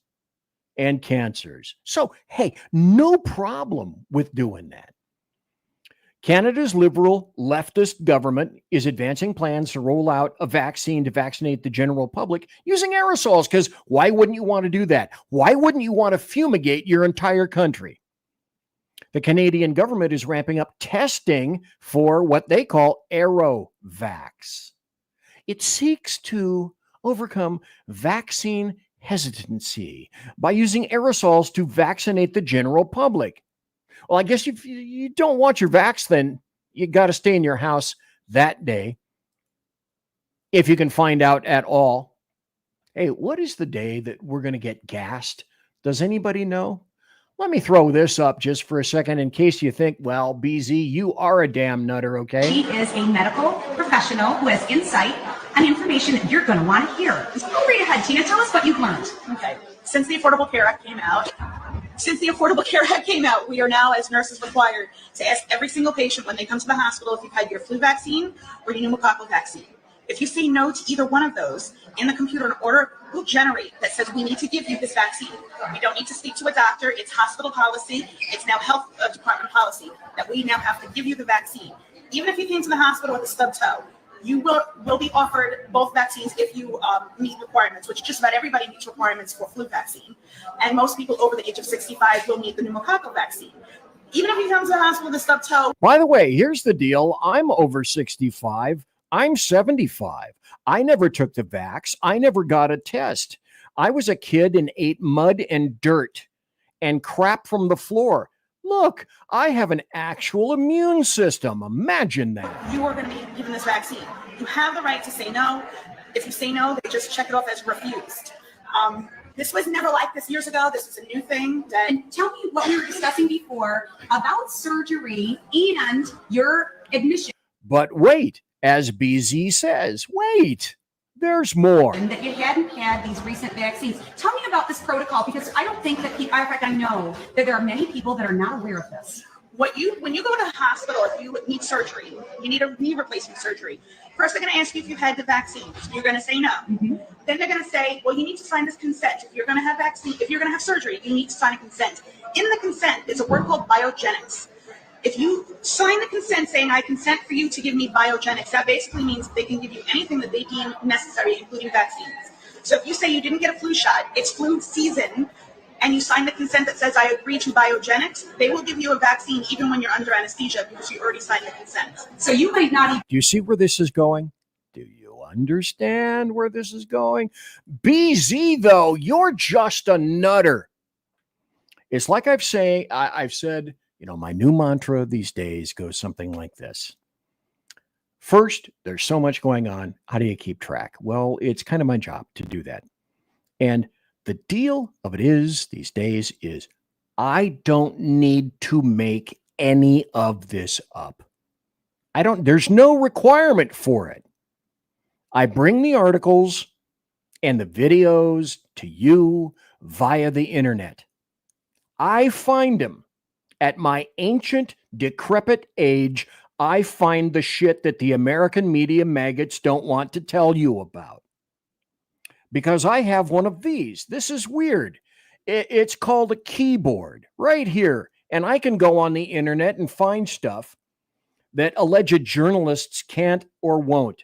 and cancers. So, hey, no problem with doing that. Canada's liberal leftist government is advancing plans to roll out a vaccine to vaccinate the general public using aerosols, because why wouldn't you want to do that? Why wouldn't you want to fumigate your entire country? The Canadian government is ramping up testing for what they call AeroVax. It seeks to overcome vaccine hesitancy by using aerosols to vaccinate the general public. Well, I guess if you don't want your vax, then you got to stay in your house that day, if you can find out at all. Hey, what is the day that we're going to get gassed? Does anybody know? Let me throw this up just for a second in case you think, well, BZ, you are a damn nutter, okay? She is a medical professional who has insight and information that you're going to want to hear. Just go right ahead, Tina. Tell us what you've learned. Okay. Since the Affordable Care Act came out, we are now, as nurses, required to ask every single patient when they come to the hospital if you've had your flu vaccine or your pneumococcal vaccine. If you say no to either one of those, in the computer, an order will generate that says we need to give you this vaccine. You don't need to speak to a doctor. It's hospital policy. It's now health department policy that we now have to give you the vaccine. Even if you came to the hospital with a stub toe, you will be offered both vaccines if you meet requirements, which just about everybody meets requirements for flu vaccine. And most people over the age of 65 will need the pneumococcal vaccine. Even if you come to the hospital with a stub toe. By the way, here's the deal. I'm over 65. I'm 75. I never took the vax. I never got a test. I was a kid and ate mud and dirt and crap from the floor. Look, I have an actual immune system. Imagine that. You are going to be given this vaccine. You have the right to say no. If you say no, they just check it off as refused. This was never like this years ago. This is a new thing. And tell me what we were discussing before about surgery and your admission. But wait, as BZ says, wait, there's more. And that you hadn't had these recent vaccines. Tell me about this protocol, because I don't think that people, in fact, I know that there are many people that are not aware of this. When you go to the hospital, if you need surgery, you need a knee replacement surgery. First, they're going to ask you if you've had the vaccine. You're going to say no. Then they're going to say, well, you need to sign this consent. If you're going to have vaccine, if you're going to have surgery, you need to sign a consent. In the consent is a word called biogenics. If you sign the consent saying, I consent for you to give me biogenics, that basically means they can give you anything that they deem necessary, including vaccines. So if you say you didn't get a flu shot, it's flu season, and you sign the consent that says, I agree to biogenics, they will give you a vaccine even when you're under anesthesia because you already signed the consent. So you might not even... Do you see where this is going? Do you understand where this is going? BZ, though, you're just a nutter. It's like I've said, my new mantra these days goes something like this. First, there's so much going on. How do you keep track? Well, it's kind of my job to do that. And the deal of it is these days is I don't need to make any of this up. There's no requirement for it. I bring the articles and the videos to you via the internet. I find them. At my ancient, decrepit age, I find the shit that the American media maggots don't want to tell you about. Because I have one of these. This is weird. It's called a keyboard right here. And I can go on the internet and find stuff that alleged journalists can't or won't.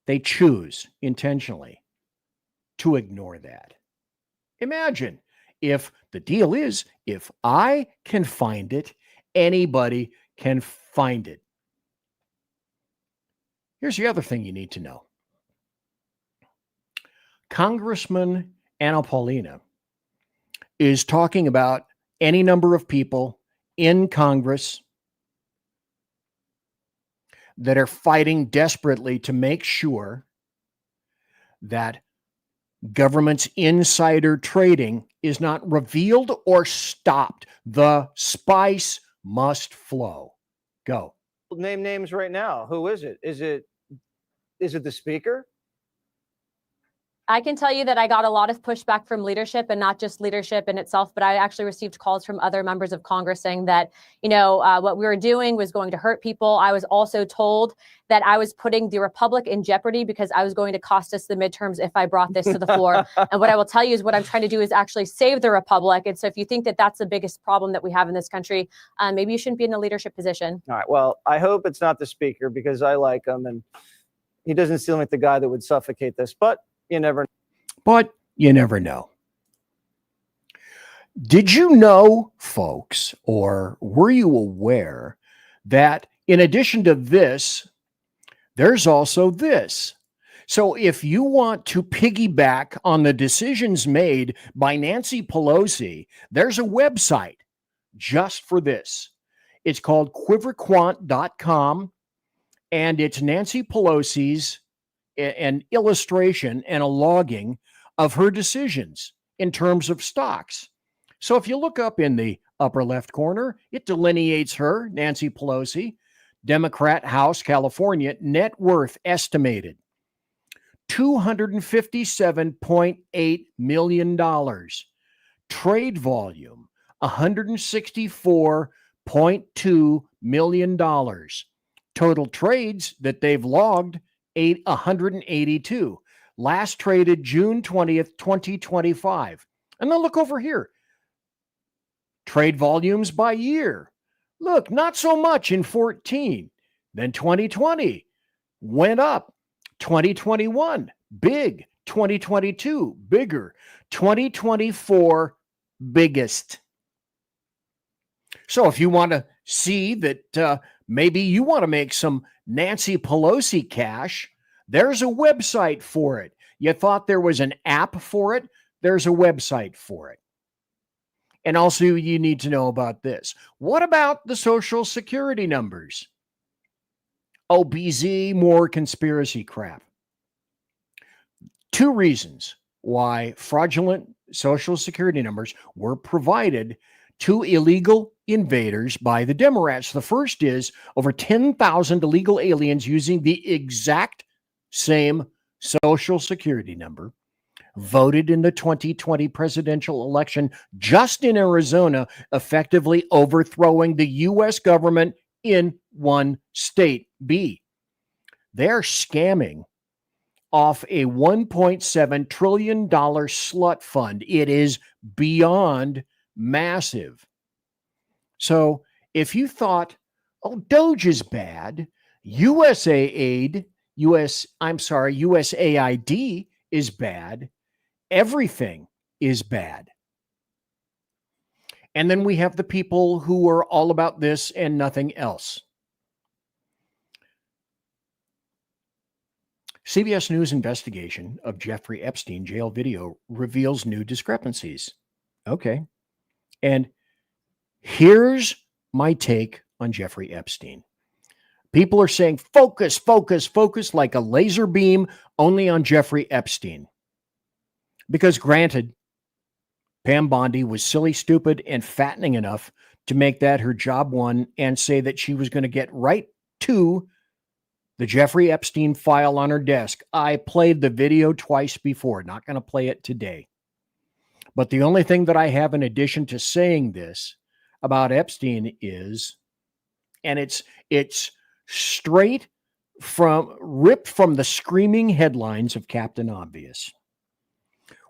They choose intentionally to ignore that. Imagine if the deal is, if I can find it, anybody can find it. Here's the other thing you need to know. Congressman Anna Paulina is talking about any number of people in Congress that are fighting desperately to make sure that government's insider trading is not revealed or stopped. The spice must flow. Go. Name names right now. Who is it? Is it the speaker? I can tell you that I got a lot of pushback from leadership, and not just leadership in itself, but I actually received calls from other members of Congress saying that, what we were doing was going to hurt people. I was also told that I was putting the Republic in jeopardy because I was going to cost us the midterms if I brought this to the floor. And what I will tell you is what I'm trying to do is actually save the Republic. And so if you think that that's the biggest problem that we have in this country, maybe you shouldn't be in a leadership position. All right. Well, I hope it's not the speaker because I like him and he doesn't seem like the guy that would suffocate this, but you never know. But you never know. Did you know, folks, or were you aware that in addition to this, there's also this? So if you want to piggyback on the decisions made by Nancy Pelosi, there's a website just for this. It's called quiverquant.com, and it's Nancy Pelosi's an illustration and a logging of her decisions in terms of stocks. So if you look up in the upper left corner, it delineates her, Nancy Pelosi, Democrat, House, California, net worth estimated $257.8 million. Trade volume, $164.2 million. Total trades that they've logged, 182. Last traded June 20th, 2025. And then look over here. Trade volumes by year. Look, not so much in 14. Then 2020 went up. 2021, big. 2022, bigger. 2024, biggest. So if you want to see that maybe you want to make some Nancy Pelosi cash, there's a website for it. You thought there was an app for it? There's a website for it. And also you need to know about this. What about the Social Security numbers? Oh, BZ, more conspiracy crap. Two reasons why fraudulent Social Security numbers were provided to illegal invaders by the Demorats. The first is over 10,000 illegal aliens using the exact same Social Security number voted in the 2020 presidential election just in Arizona, effectively overthrowing the U.S. government in one state. B. They're scamming off a $1.7 trillion slut fund. It is beyond massive. So if you thought, oh, Doge is bad, USAID is bad, everything is bad. And then we have the people who are all about this and nothing else. CBS News investigation of Jeffrey Epstein jail video reveals new discrepancies. Okay. And here's my take on Jeffrey Epstein. People are saying, focus, focus, focus like a laser beam only on Jeffrey Epstein. Because granted, Pam Bondi was silly, stupid, and fattening enough to make that her job one and say that she was going to get right to the Jeffrey Epstein file on her desk. I played the video twice before, not going to play it today. But the only thing that I have in addition to saying this about Epstein is, and it's ripped from the screaming headlines of Captain Obvious.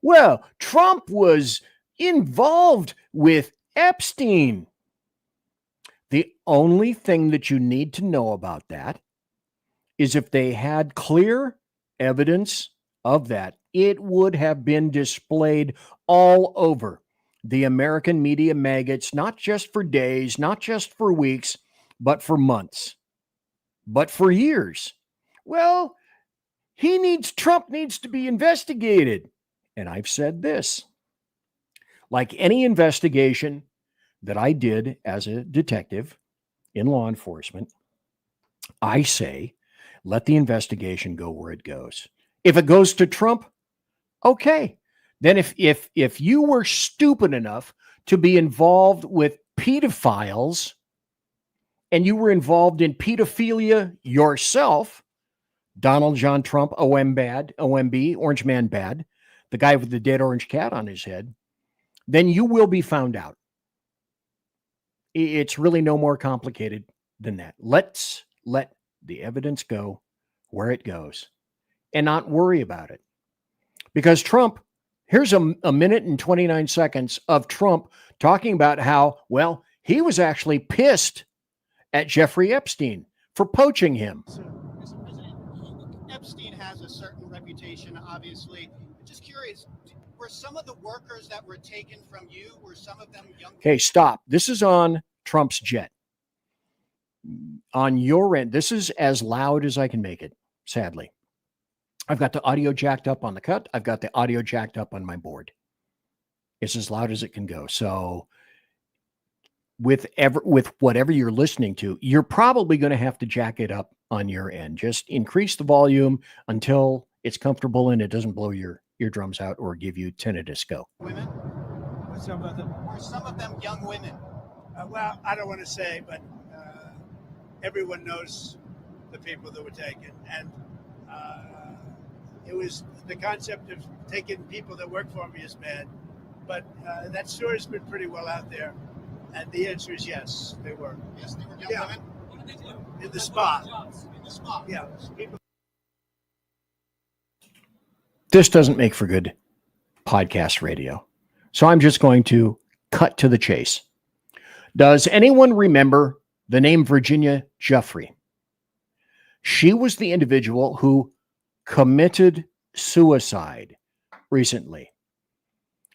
Well, Trump was involved with Epstein. The only thing that you need to know about that is if they had clear evidence of that, it would have been displayed all over the American media maggots, not just for days, not just for weeks, but for months, but for years. Well, Trump needs to be investigated. And I've said this, like any investigation that I did as a detective in law enforcement, I say, let the investigation go where it goes. If it goes to Trump, okay. Then if you were stupid enough to be involved with pedophiles and you were involved in pedophilia yourself, Donald John Trump, OMB, Orange Man Bad, the guy with the dead orange cat on his head, then you will be found out. It's really no more complicated than that. Let's let the evidence go where it goes and not worry about it. Because Trump, here's a minute and 29 seconds of Trump talking about how, well, he was actually pissed at Jeffrey Epstein for poaching him. Mr. President, Epstein has a certain reputation, obviously. Just curious, were some of the workers that were taken from you, were some of them young? Okay, stop. This is on Trump's jet. On your end, this is as loud as I can make it, sadly. I've got the audio jacked up on the cut. I've got the audio jacked up on my board. It's as loud as it can go. So with whatever you're listening to, you're probably going to have to jack it up on your end. Just increase the volume until it's comfortable and it doesn't blow your eardrums out or give you tinnitus. Go. Women? Were some of them young women? Well, I don't want to say, but everyone knows the people that were taken. And it was the concept of taking people that work for me is bad. But that story's been pretty well out there. And the answer is yes, they were. Yes, they were young women. What did they do? In the spa. In the spa. Yeah. People. This doesn't make for good podcast radio. So I'm just going to cut to the chase. Does anyone remember the name Virginia Giuffre? She was the individual who committed suicide recently.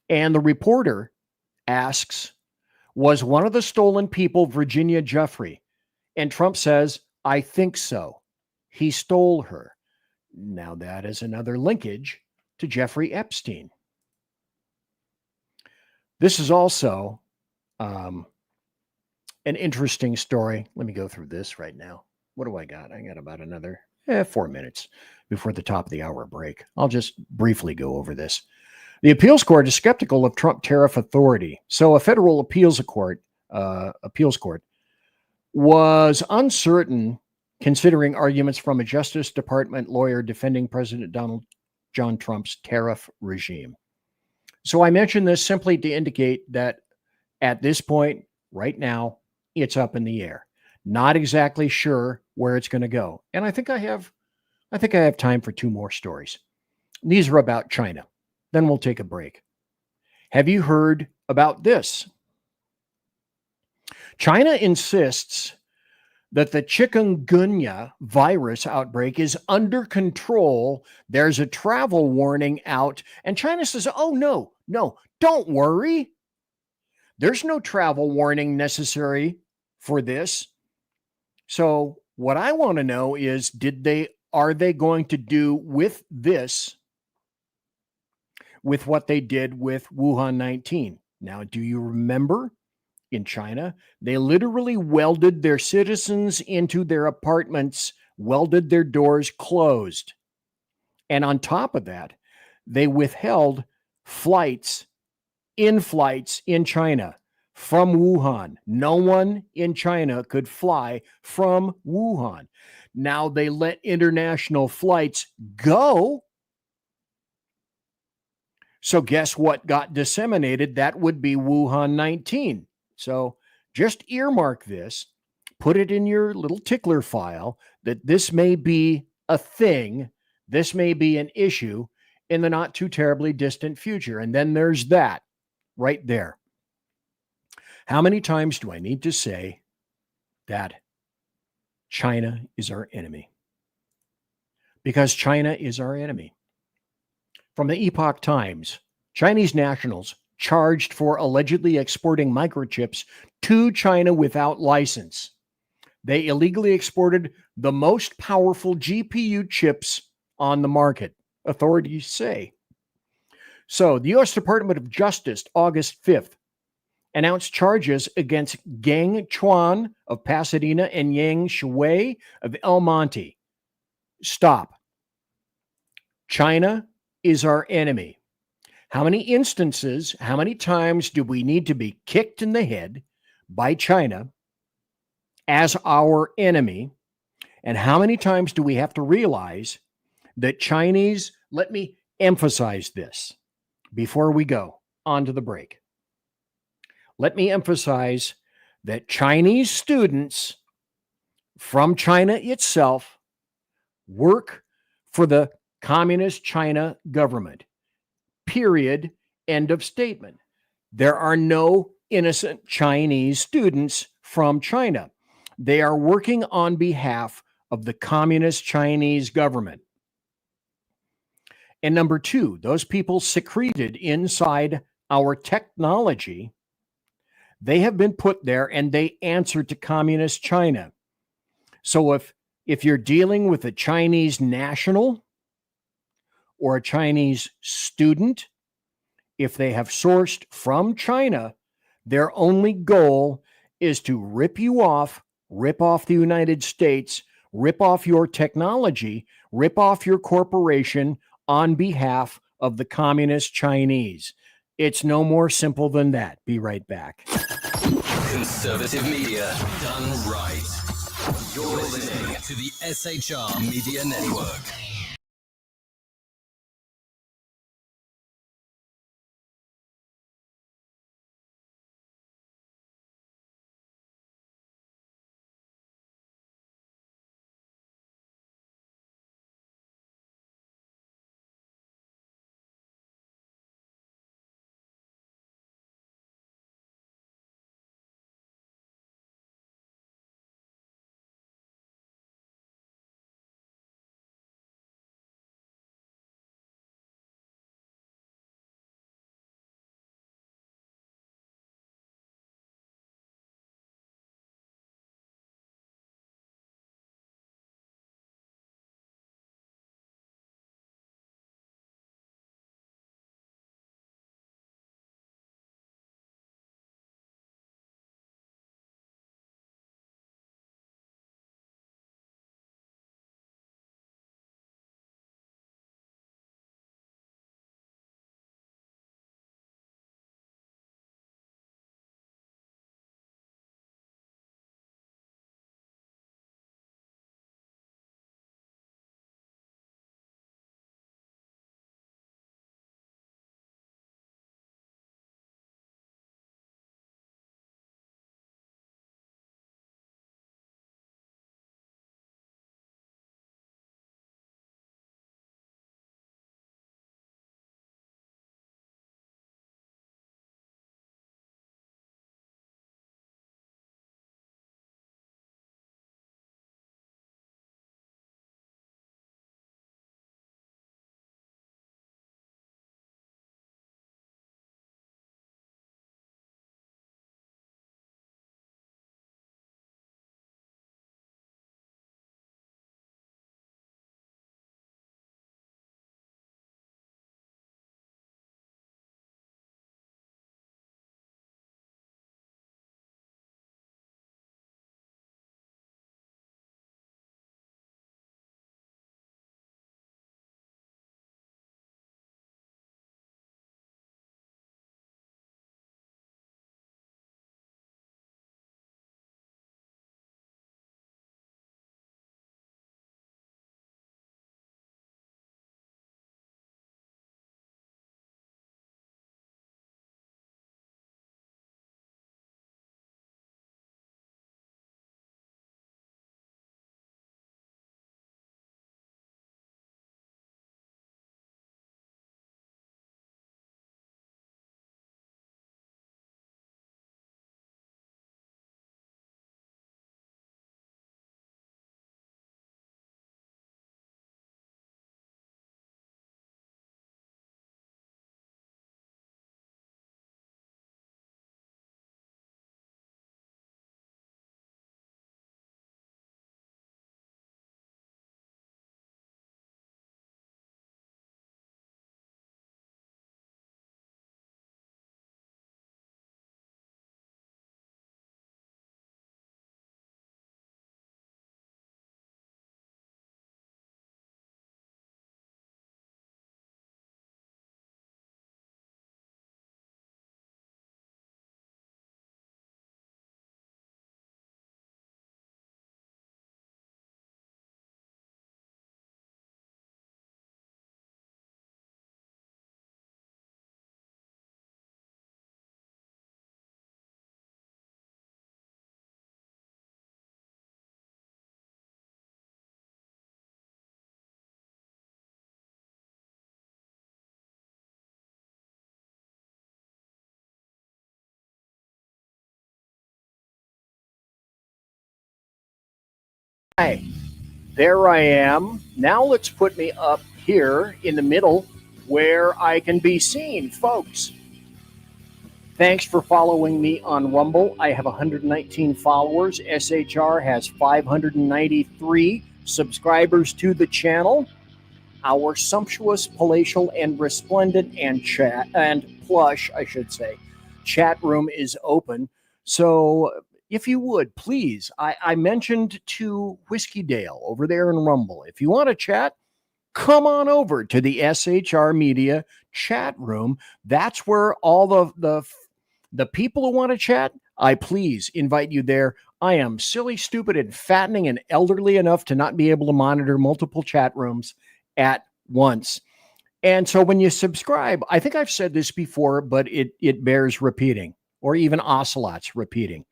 And the reporter asks, was one of the stolen people Virginia Giuffre? And Trump says, I think so. He stole her. Now that is another linkage to Jeffrey Epstein. This is also an interesting story. Let me go through this right now. What do I got? I got about another 4 minutes before the top of the hour break. I'll just briefly go over this. The appeals court is skeptical of Trump tariff authority. So a federal appeals court was uncertain considering arguments from a Justice Department lawyer defending President Donald John Trump's tariff regime. So I mention this simply to indicate that at this point, right now, it's up in the air. Not exactly sure where it's going to go. And I think I have time for two more stories. These are about China. Then we'll take a break. Have you heard about this? China insists that the chikungunya virus outbreak is under control. There's a travel warning out, and China says, oh, no, don't worry. There's no travel warning necessary for this. So what I want to know is, are they going to do with this with what they did with Wuhan 19? Now, do you remember in China, they literally welded their citizens into their apartments, welded their doors closed. And on top of that, they withheld in-flights in China from Wuhan. No one in China could fly from Wuhan. Now they let international flights go. So guess what got disseminated? That would be Wuhan 19. So just earmark this, put it in your little tickler file that this may be a thing, this may be an issue in the not too terribly distant future. And then there's that right there. How many times do I need to say that China is our enemy? Because China is our enemy. From the Epoch Times, Chinese nationals charged for allegedly exporting microchips to China without license. They illegally exported the most powerful GPU chips on the market, authorities say. So, the U.S. Department of Justice, August 5th, announced charges against Gang Chuan of Pasadena and Yang Shui of El Monte. Stop. China is our enemy. How many instances, how many times do we need to be kicked in the head by China as our enemy? And how many times do we have to realize that Chinese, let me emphasize this before we go on to the break. Let me emphasize that Chinese students from China itself work for the Communist China government. Period. End of statement. There are no innocent Chinese students from China. They are working on behalf of the Communist Chinese government. And number two, those people secreted inside our technology, they have been put there and they answer to Communist China. So if you're dealing with a Chinese national or a Chinese student, if they have sourced from China, their only goal is to rip you off, rip off the United States, rip off your technology, rip off your corporation on behalf of the Communist Chinese. It's no more simple than that. Be right back. Conservative media done right. You're listening to the SHR Media Network. Hi, there I am. Now let's put me up here in the middle where I can be seen, folks. Thanks for following me on Rumble. I have 119 followers. SHR has 593 subscribers to the channel. Our sumptuous, palatial, and resplendent and plush, I should say, chat room is open. So if you would, please, I mentioned to Whiskey Dale over there in Rumble, if you want to chat, come on over to the SHR Media chat room. That's where all the people who want to chat, I please invite you there. I am silly, stupid, and fattening and elderly enough to not be able to monitor multiple chat rooms at once. And so when you subscribe, I think I've said this before, but it bears repeating, or even ocelots repeating.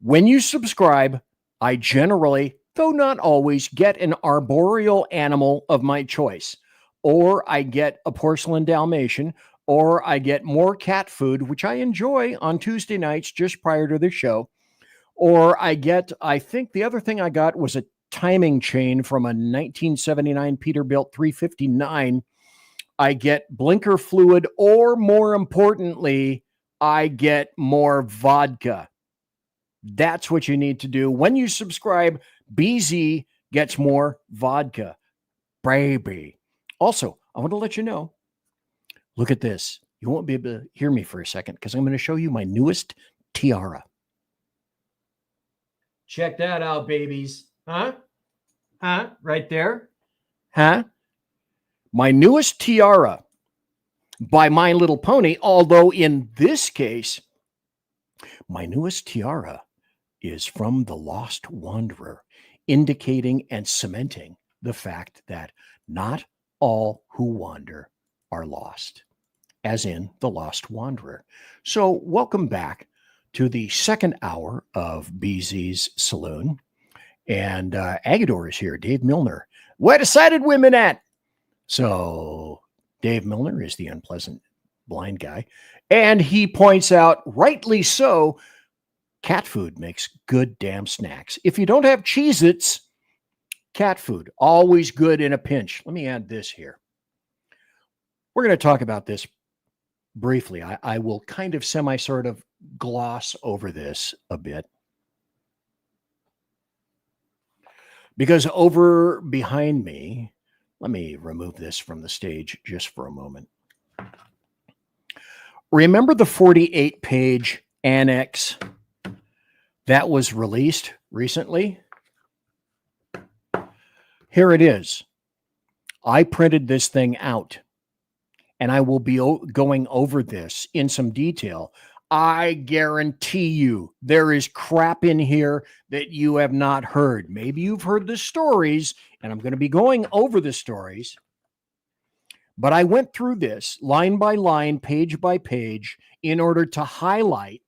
When you subscribe, I generally, though not always, get an arboreal animal of my choice, or I get a porcelain Dalmatian, or I get more cat food, which I enjoy on Tuesday nights just prior to the show, or I think the other thing I got was a timing chain from a 1979 Peterbilt 359. I get blinker fluid, or more importantly, I get more vodka. That's what you need to do. When you subscribe, BZ gets more vodka. Baby. Also, I want to let you know, look at this. You won't be able to hear me for a second because I'm going to show you my newest tiara. Check that out, babies. Huh? Right there? Huh? My newest tiara by My Little Pony, although in this case, my newest tiara is from the Lost Wanderer, indicating and cementing the fact that not all who wander are lost, as in the Lost Wanderer. So welcome back to the second hour of BZ's Saloon. And Agador is here, Dave Milner. Where decided women at? So Dave Milner is the unpleasant blind guy. And he points out, rightly so, cat food makes good damn snacks. If you don't have Cheez-Its, cat food, always good in a pinch. Let me add this here. We're going to talk about this briefly. I will kind of sort of gloss over this a bit. Because over behind me, let me remove this from the stage just for a moment. Remember the 48-page annex that was released recently? Here it is. I printed this thing out, and I will be going over this in some detail. I guarantee you there is crap in here that you have not heard. Maybe you've heard the stories, and I'm going to be going over the stories. But I went through this line by line, page by page, in order to highlight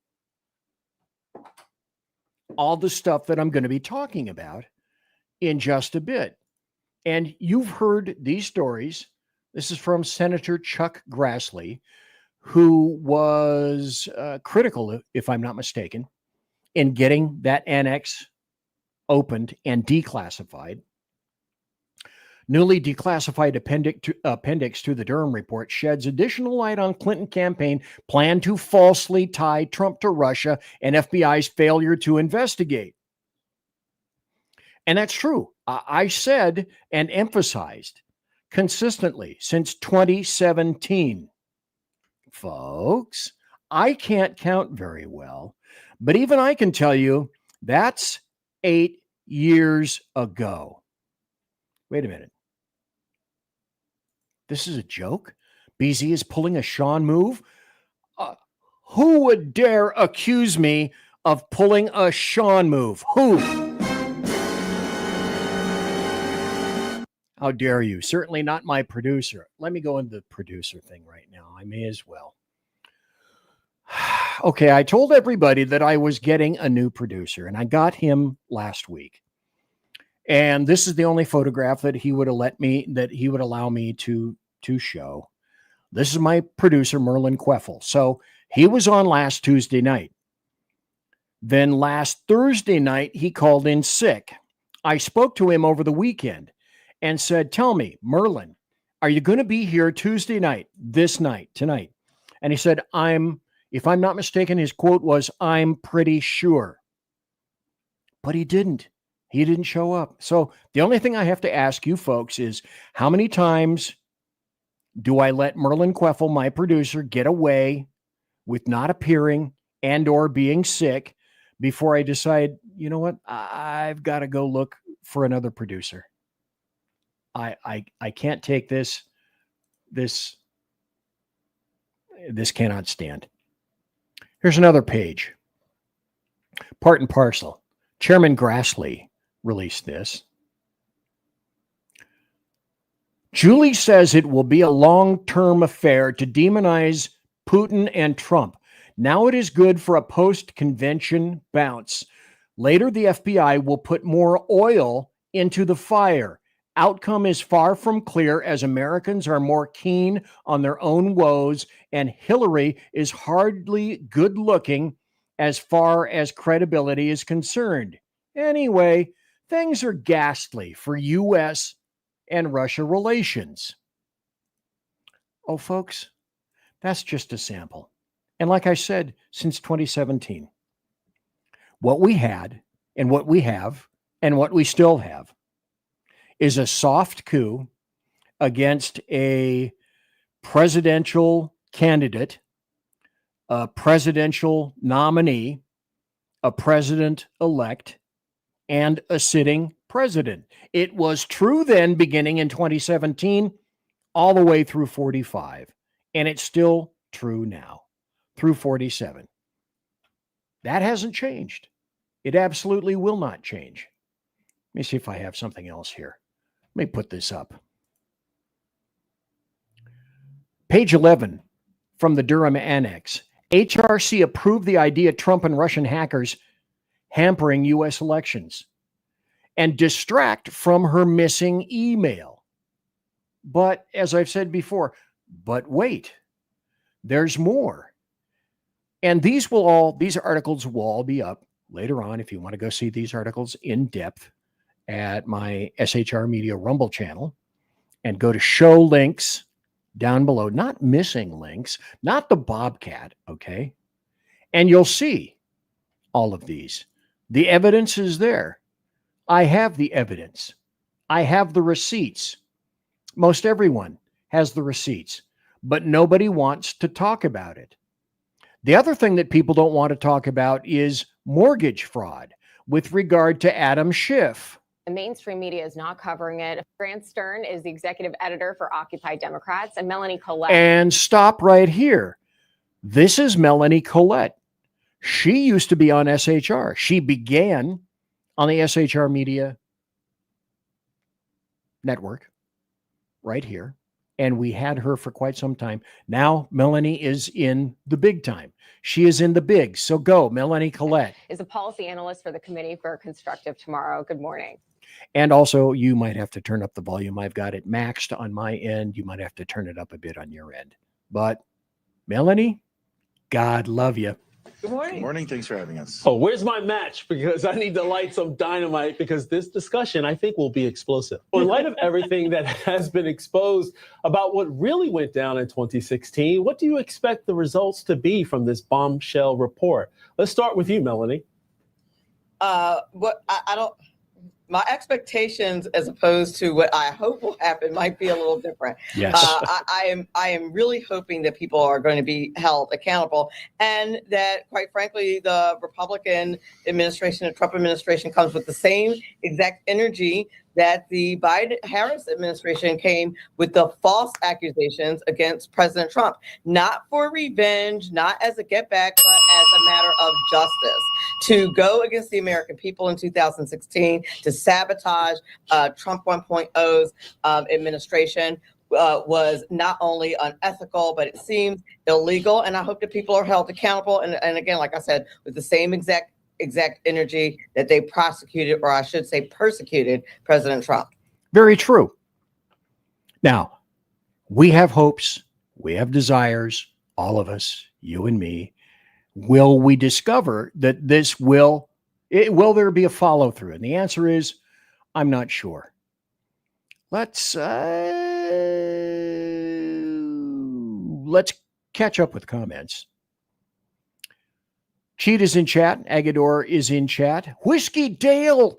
all the stuff that I'm going to be talking about in just a bit. And you've heard these stories. This is from Senator Chuck Grassley, who was critical, if I'm not mistaken, in getting that annex opened and declassified. Newly declassified appendix to the Durham report sheds additional light on Clinton campaign plan to falsely tie Trump to Russia and FBI's failure to investigate. And that's true. I said and emphasized consistently since 2017. Folks, I can't count very well, but even I can tell you that's 8 years ago. Wait a minute. This is a joke? BZ is pulling a Sean move? Who would dare accuse me of pulling a Sean move? Who? How dare you? Certainly not my producer. Let me go into the producer thing right now. I may as well. Okay, I told everybody that I was getting a new producer, and I got him last week. And this is the only photograph that he would allow me to show. This is my producer, Merlin Queffel. So he was on last Tuesday night. Then last Thursday night, he called in sick. I spoke to him over the weekend and said, tell me, Merlin, are you going to be here Tuesday night, tonight? And he said, if I'm not mistaken, his quote was, I'm pretty sure. But he didn't. He didn't show up. So the only thing I have to ask you folks is, how many times do I let Merlin Queffel, my producer, get away with not appearing and or being sick before I decide, you know what, I've got to go look for another producer. I can't take this. This cannot stand. Here's another page. Part and parcel. Chairman Grassley released this. Julie says it will be a long-term affair to demonize Putin and Trump. Now it is good for a post-convention bounce. Later, the FBI will put more oil into the fire. Outcome is far from clear as Americans are more keen on their own woes, and Hillary is hardly good-looking as far as credibility is concerned. Anyway, things are ghastly for U.S. and Russia relations. Oh, folks, that's just a sample. And like I said, since 2017, what we had and what we have and what we still have is a soft coup against a presidential candidate, a presidential nominee, a president-elect, and a sitting president. It was true then, beginning in 2017, all the way through 45, and it's still true now, through 47. That hasn't changed. It absolutely will not change. Let me see if I have something else here. Let me put this up. Page 11 from the Durham Annex. HRC approved the idea Trump and Russian hackers hampering U.S. elections and distract from her missing email. But as I've said before, but wait, there's more. And these articles will all be up later on if you want to go see these articles in depth at my SHR Media Rumble channel, and go to show links down below, not missing links, not the Bobcat, okay? And you'll see all of these. The evidence is there. I have the evidence. I have the receipts. Most everyone has the receipts, but nobody wants to talk about it. The other thing that people don't want to talk about is mortgage fraud with regard to Adam Schiff. The mainstream media is not covering it. Grant Stern is the executive editor for Occupy Democrats, and Melanie Collette. And stop right here. This is Melanie Collette. She used to be on SHR. She began on the SHR Media Network right here. And we had her for quite some time. Now Melanie is in the big time. She is in the big. So go, Melanie Collette. Is a policy analyst for the Committee for Constructive Tomorrow. Good morning. And also, you might have to turn up the volume. I've got it maxed on my end. You might have to turn it up a bit on your end. But Melanie, God love you. Good morning. Good morning. Thanks for having us. Oh, where's my match? Because I need to light some dynamite, because this discussion, I think, will be explosive. In light of everything that has been exposed about what really went down in 2016, what do you expect the results to be from this bombshell report? Let's start with you, Melanie. My expectations, as opposed to what I hope will happen, might be a little different. Yes. I am really hoping that people are going to be held accountable, and that, quite frankly, the Republican administration, the Trump administration, comes with the same exact energy that the Biden-Harris administration came with, the false accusations against President Trump, not for revenge, not as a get back, but as a matter of justice, to go against the American people in 2016, to sabotage Trump 1.0's administration. Was not only unethical, but it seems illegal. And I hope that people are held accountable. And again, like I said, with the same exact energy that they prosecuted, or I should say persecuted, President Trump. Very true. Now, we have hopes, we have desires, all of us, you and me. Will we discover that this will there be a follow through? And the answer is, I'm not sure. Let's catch up with comments. Cheetah's in chat. Agador is in chat. Whiskey Dale.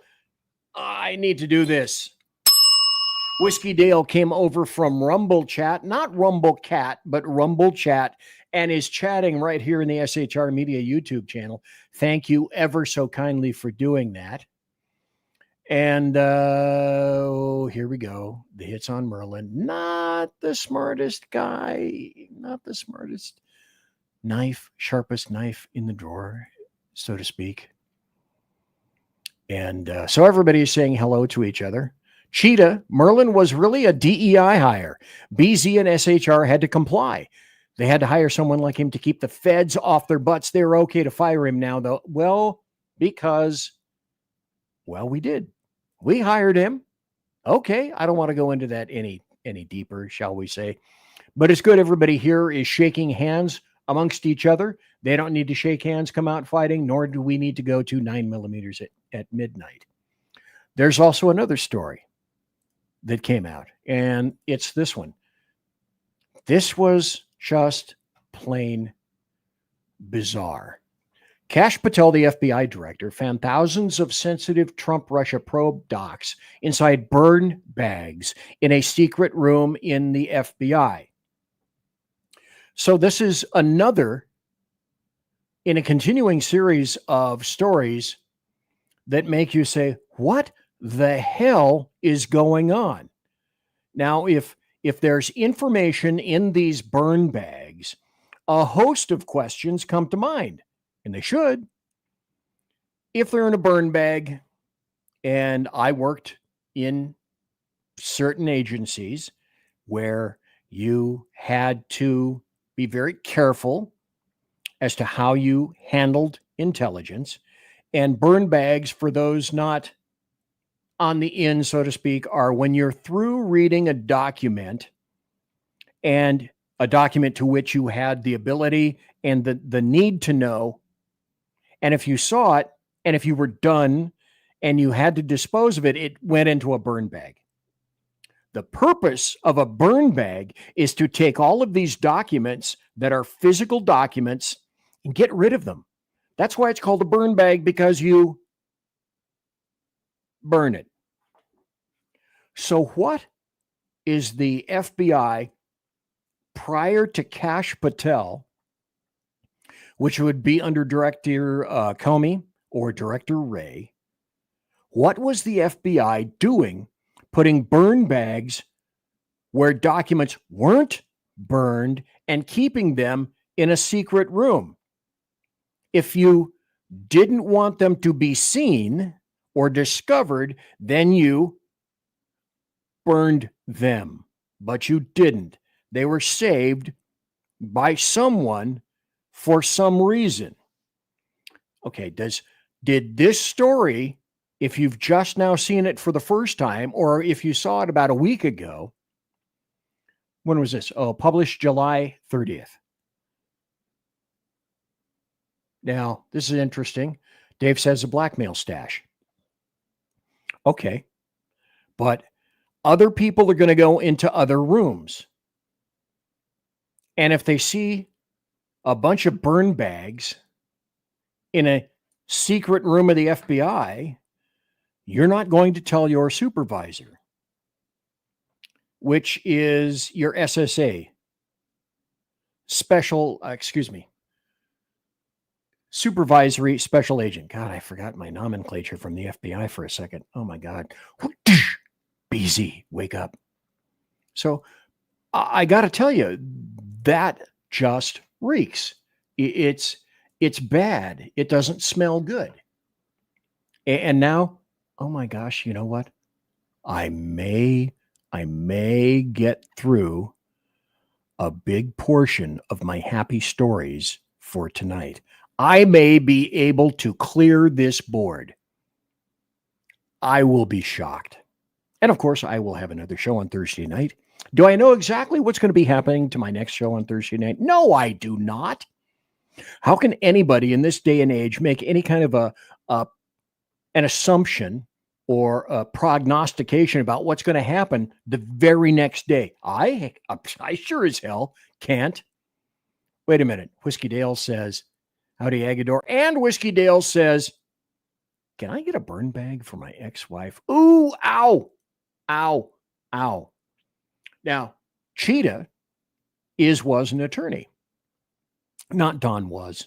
I need to do this. Whiskey Dale came over from Rumble Chat, not Rumble Cat, but Rumble Chat, and is chatting right here in the SHR Media YouTube channel. Thank you ever so kindly for doing that. And here we go. The hits on Merlin. Not the smartest guy. Not the smartest knife, sharpest knife in the drawer, so to speak. And so everybody is saying hello to each other. Cheetah, Merlin was really a DEI hire. BZ and SHR had to comply. They had to hire someone like him to keep the feds off their butts. They're okay to fire him now, though. Well, because, well, we did. We hired him. Okay, I don't want to go into that any deeper, shall we say. But it's good everybody here is shaking hands amongst each other. They don't need to shake hands, come out fighting, nor do we need to go to 9mm at midnight. There's also another story that came out, and it's this one. This was just plain bizarre. Kash Patel, the FBI director, found thousands of sensitive Trump-Russia probe docs inside burn bags in a secret room in the FBI. So this is another in a continuing series of stories that make you say, what the hell is going on? Now, if there's information in these burn bags, a host of questions come to mind, and they should. If they're in a burn bag, and I worked in certain agencies where you had to be very careful as to how you handled intelligence, and burn bags, for those not on the in, so to speak, are when you're through reading a document, and a document to which you had the ability and the need to know, and if you saw it, and if you were done and you had to dispose of it, it went into a burn bag. The purpose of a burn bag is to take all of these documents that are physical documents and get rid of them. That's why it's called a burn bag, because you burn it. So what is the FBI prior to Kash Patel, which would be under Director Comey or Director Wray, what was the FBI doing putting burn bags where documents weren't burned and keeping them in a secret room? If you didn't want them to be seen or discovered, then you burned them, but you didn't. They were saved by someone for some reason. Okay, did this story, if you've just now seen it for the first time, or if you saw it about a week ago, when was this? Oh, published July 30th. Now, this is interesting. Dave says a blackmail stash. Okay, but other people are going to go into other rooms. And if they see a bunch of burn bags in a secret room of the FBI, you're not going to tell your supervisor, which is your SSA, supervisory special agent. God, I forgot my nomenclature from the FBI for a second. Oh my God. BZ, wake up. So I got to tell you, that just reeks. It's bad. It doesn't smell good. And now, oh my gosh, you know what? I may get through a big portion of my happy stories for tonight. I may be able to clear this board. I will be shocked. And of course, I will have another show on Thursday night. Do I know exactly what's going to be happening to my next show on Thursday night? No, I do not. How can anybody in this day and age make any kind of an assumption or a prognostication about what's going to happen the very next day. I sure as hell can't. Wait a minute. Whiskey Dale says, howdy, Agador. And Whiskey Dale says, can I get a burn bag for my ex-wife? Ooh, ow, ow, ow. Now, Cheetah was an attorney. Not Don was.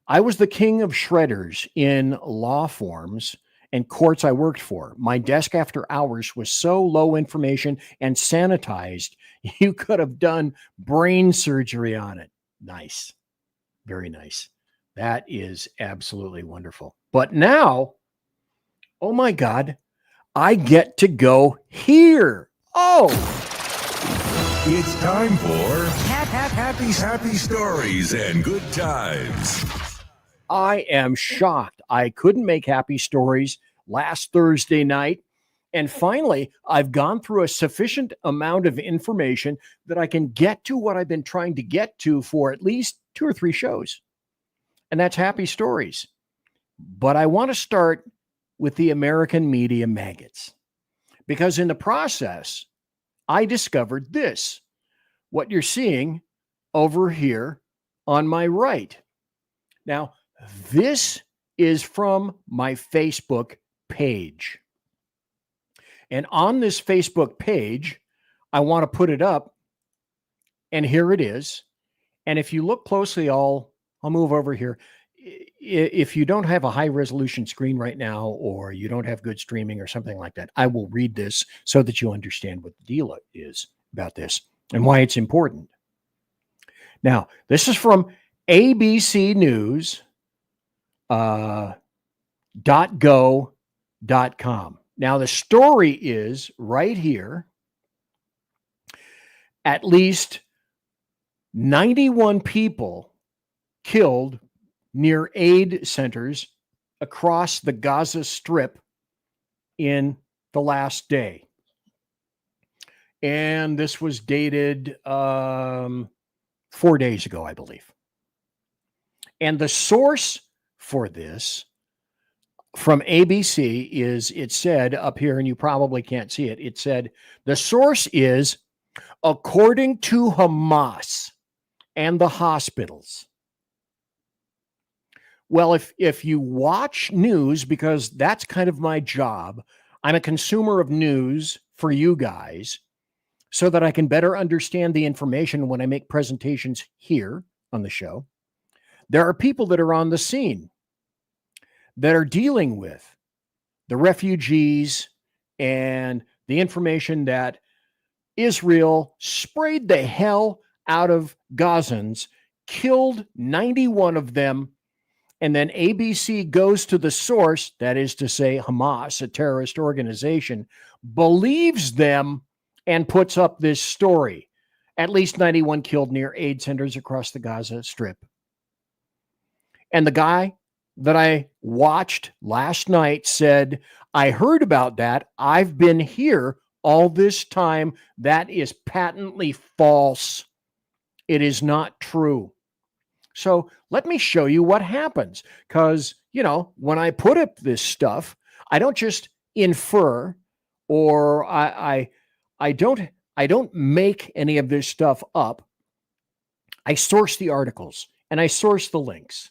I was the king of shredders in law forms and courts I worked for. My desk after hours was so low information and sanitized, you could have done brain surgery on it. Nice. Very nice. That is absolutely wonderful. But now, oh my God, I get to go here. Oh, it's time for happy stories and good times. I am shocked. I couldn't make happy stories last Thursday night. And finally, I've gone through a sufficient amount of information that I can get to what I've been trying to get to for at least 2 or 3 shows. And that's happy stories. But I want to start with the American media maggots, because in the process, I discovered this, what you're seeing over here on my right. Now, this is from my Facebook page. And on this Facebook page, I want to put it up, and here it is. And if you look closely, I'll move over here. If you don't have a high resolution screen right now, or you don't have good streaming or something like that, I will read this so that you understand what the deal is about this and why it's important. Now, this is from ABC News .go.com. Now, the story is right here. At least 91 people killed near aid centers across the Gaza Strip in the last day. And this was dated 4 days ago, I believe. And the source for this from ABC is, it said up here, and you probably can't see it, it said, the source is, according to Hamas and the hospitals. Well, if you watch news, because that's kind of my job, I'm a consumer of news for you guys so that I can better understand the information when I make presentations here on the show. There are people that are on the scene that are dealing with the refugees and the information that Israel sprayed the hell out of Gazans, killed 91 of them, and then ABC goes to the source, that is to say Hamas, a terrorist organization, believes them and puts up this story. At least 91 killed near aid centers across the Gaza Strip. And the guy that I watched last night said, I heard about that. I've been here all this time. That is patently false. It is not true. So let me show you what happens. Because, you know, when I put up this stuff, I don't just infer, or I don't make any of this stuff up. I source the articles and I source the links.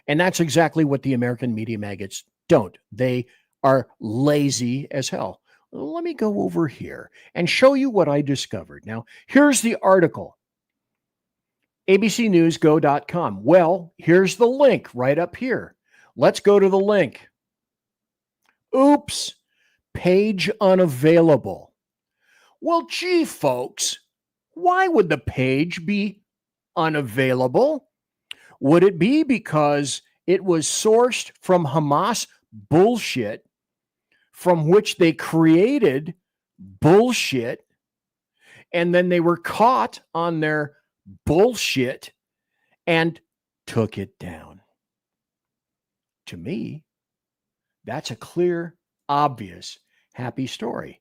And that's exactly what the American media maggots don't. They are lazy as hell. Let me go over here and show you what I discovered. Now, here's the article. abcnewsgo.com. Well, here's the link right up here. Let's go to the link. Oops, page unavailable. Well, gee, folks, why would the page be unavailable? Would it be because it was sourced from Hamas bullshit, from which they created bullshit, and then they were caught on their bullshit and took it down? To me, that's a clear, obvious, happy story.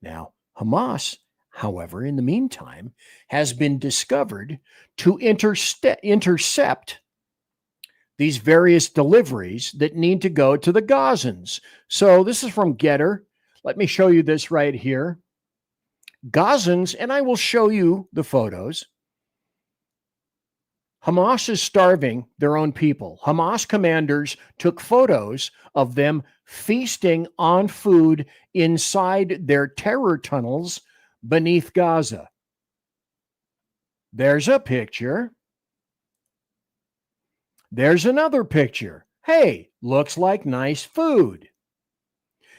Now, Hamas, however, in the meantime, has been discovered to intercept these various deliveries that need to go to the Gazans. So this is from Getter. Let me show you this right here. Gazans, and I will show you the photos. Hamas is starving their own people. Hamas commanders took photos of them feasting on food inside their terror tunnels beneath Gaza. There's a picture. There's another picture. Hey, looks like nice food.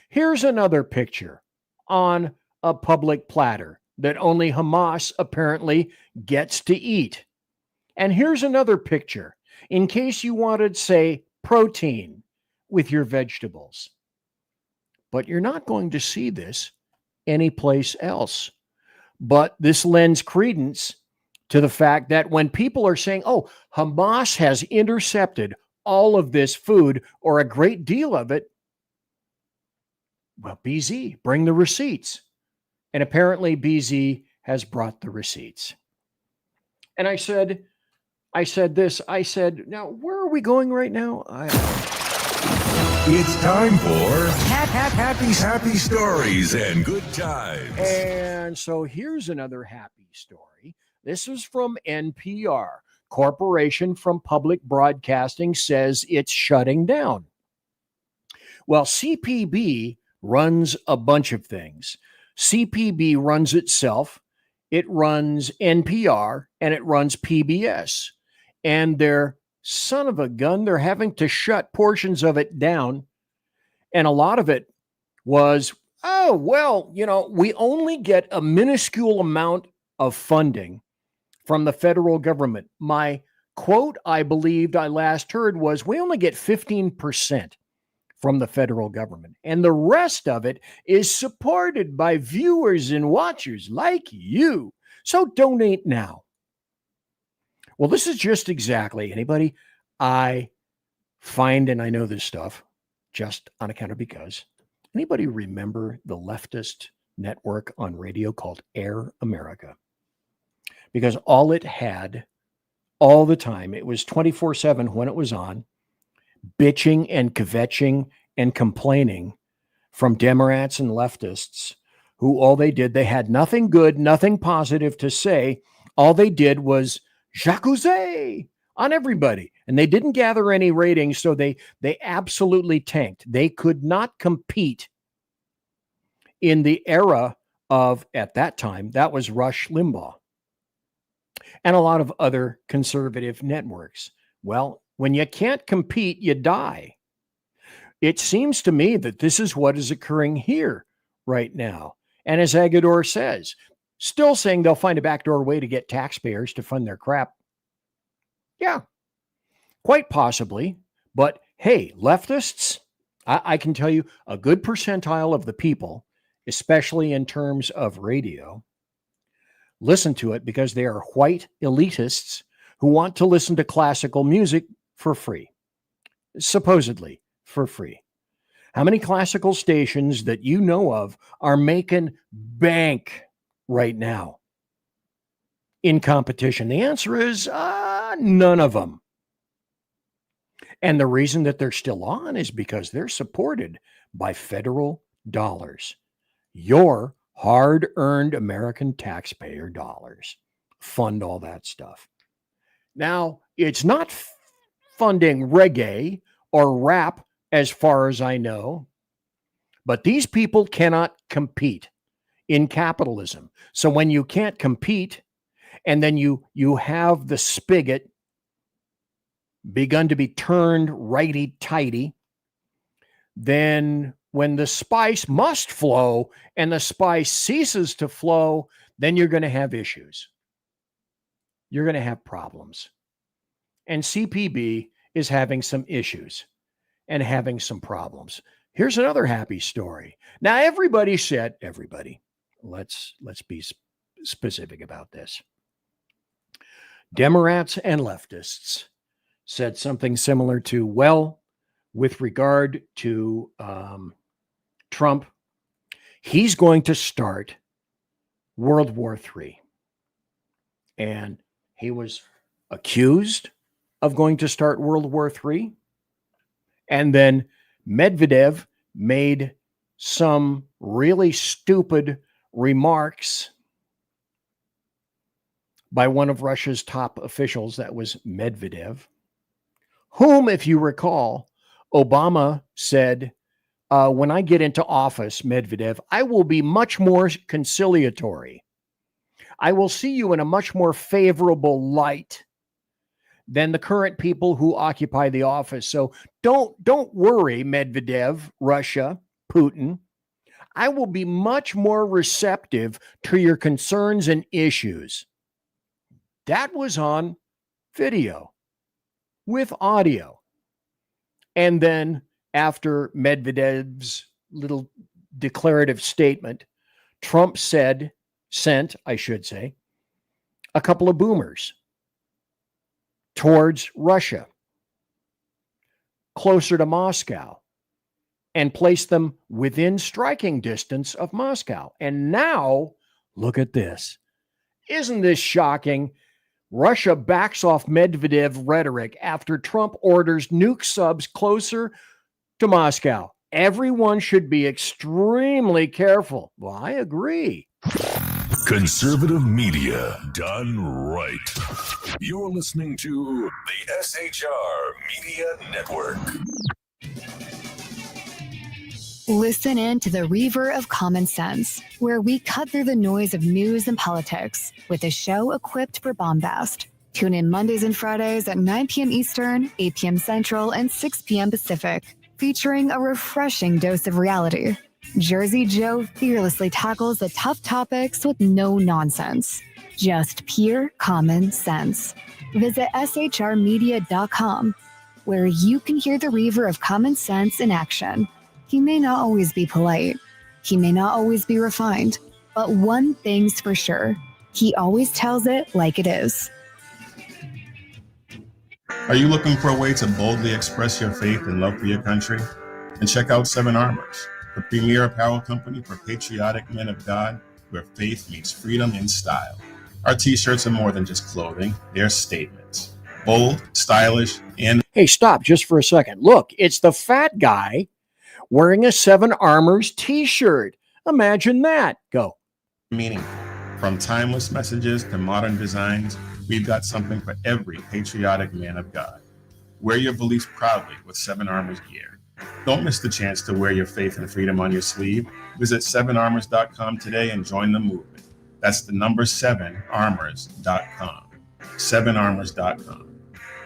Here's another picture on a public platter that only Hamas apparently gets to eat. And here's another picture in case you wanted, say, protein with your vegetables. But you're not going to see this anyplace else. But this lends credence to the fact that when people are saying, oh, Hamas has intercepted all of this food or a great deal of it, well, BZ, bring the receipts. And apparently BZ has brought the receipts. And I said, now, where are we going right now? It's time for happy stories and good times. And so here's another happy story. This is from NPR. Corporation from Public Broadcasting says it's shutting down. Well, CPB runs a bunch of things. CPB runs itself, it runs NPR, and it runs PBS. And they're son of a gun, they're having to shut portions of it down. And a lot of it was, oh, well, we only get a minuscule amount of funding from the federal government. My quote, I believed I last heard was, we only get 15% from the federal government. And the rest of it is supported by viewers and watchers like you. So donate now. Well, this is just exactly anybody. I find, and I know this stuff just on account of because. Anybody remember the leftist network on radio called Air America? Because all it had all the time, it was 24/7 when it was on, bitching and kvetching and complaining from Demorats and leftists who all they did, they had nothing good, nothing positive to say. All they did was jacuzzi on everybody. And they didn't gather any ratings, so they absolutely tanked. They could not compete in the era of, at that time, that was Rush Limbaugh and a lot of other conservative networks. Well, when you can't compete, you die. It seems to me that this is what is occurring here right now. And as Agador says, still saying they'll find a backdoor way to get taxpayers to fund their crap. Yeah, quite possibly. But hey, leftists, I can tell you a good percentile of the people, especially in terms of radio, listen to it because they are white elitists who want to listen to classical music for free, supposedly for free. How many classical stations that you know of are making bank right now in competition? The answer is none of them. And the reason that they're still on is because they're supported by federal dollars. Your hard-earned American taxpayer dollars fund all that stuff. Now, it's not funding reggae or rap as far as I know, but these people cannot compete in capitalism. So when you can't compete and then you have the spigot begun to be turned righty-tighty, then when the spice must flow and the spice ceases to flow, then you're going to have issues. You're going to have problems. And CPB is having some issues and having some problems. Here's another happy story. Now, everybody said, let's be specific about this. Demorats and leftists said something similar to, well, with regard to Trump, he's going to start World War III. And he was accused of going to start World War III. And then Medvedev made some really stupid remarks by one of Russia's top officials. That was Medvedev, whom, if you recall, Obama said, when I get into office, Medvedev, I will be much more conciliatory. I will see you in a much more favorable light than the current people who occupy the office. So don't worry, Medvedev, Russia, Putin. I will be much more receptive to your concerns and issues. That was on video with audio. And then after Medvedev's little declarative statement, Trump sent, I should say, a couple of boomers towards Russia, closer to Moscow, and placed them within striking distance of Moscow. And now, look at this. Isn't this shocking? Russia backs off Medvedev rhetoric after Trump orders nuke subs closer to Moscow. Everyone should be extremely careful. Well, I agree. Conservative media done right. You're listening to the SHR Media Network. Listen in to the Reaver of Common Sense, where we cut through the noise of news and politics with a show equipped for bombast. Tune in Mondays and Fridays at 9 p.m. Eastern, 8 p.m. Central, and 6 p.m. Pacific, featuring a refreshing dose of reality. Jersey Joe fearlessly tackles the tough topics with no nonsense. Just pure common sense. Visit shrmedia.com, where you can hear the Reaver of Common Sense in action. He may not always be polite. He may not always be refined. But one thing's for sure. He always tells it like it is. Are you looking for a way to boldly express your faith and love for your country? And check out Seven Armors, the premier apparel company for patriotic men of God, where faith meets freedom in style. Our t-shirts are more than just clothing. They're statements. Bold, stylish, and... Hey, stop just for a second. Look, it's the fat guy wearing a Seven Armors t-shirt. Imagine that. Go. meaningful. From timeless messages to modern designs, we've got something for every patriotic man of God. Wear your beliefs proudly with Seven Armors gear. Don't miss the chance to wear your faith and freedom on your sleeve. Visit 7armors.com today and join the movement. That's the number 7armors.com. 7armors.com.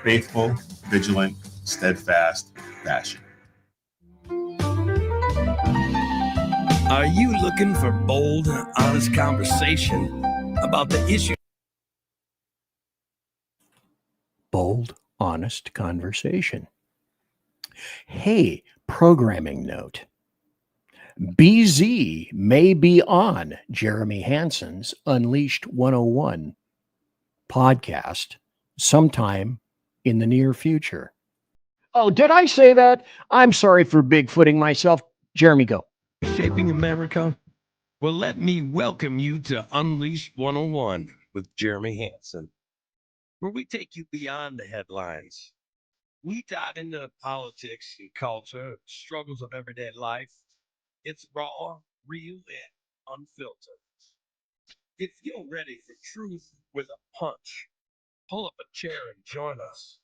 Faithful, vigilant, steadfast, passion. Are you looking for bold, honest conversation about the issue? Bold, honest conversation. Hey, programming note. BZ may be on Jeremy Hansen's Unleashed 101 podcast sometime in the near future. Oh, did I say that? I'm sorry for bigfooting myself. Jeremy, go. Shaping America? Well, let me welcome you to Unleashed 101 with Jeremy Hansen, where we take you beyond the headlines. We dive into politics and culture, struggles of everyday life. It's raw, real, and unfiltered. If you're ready for truth with a punch, pull up a chair and join us.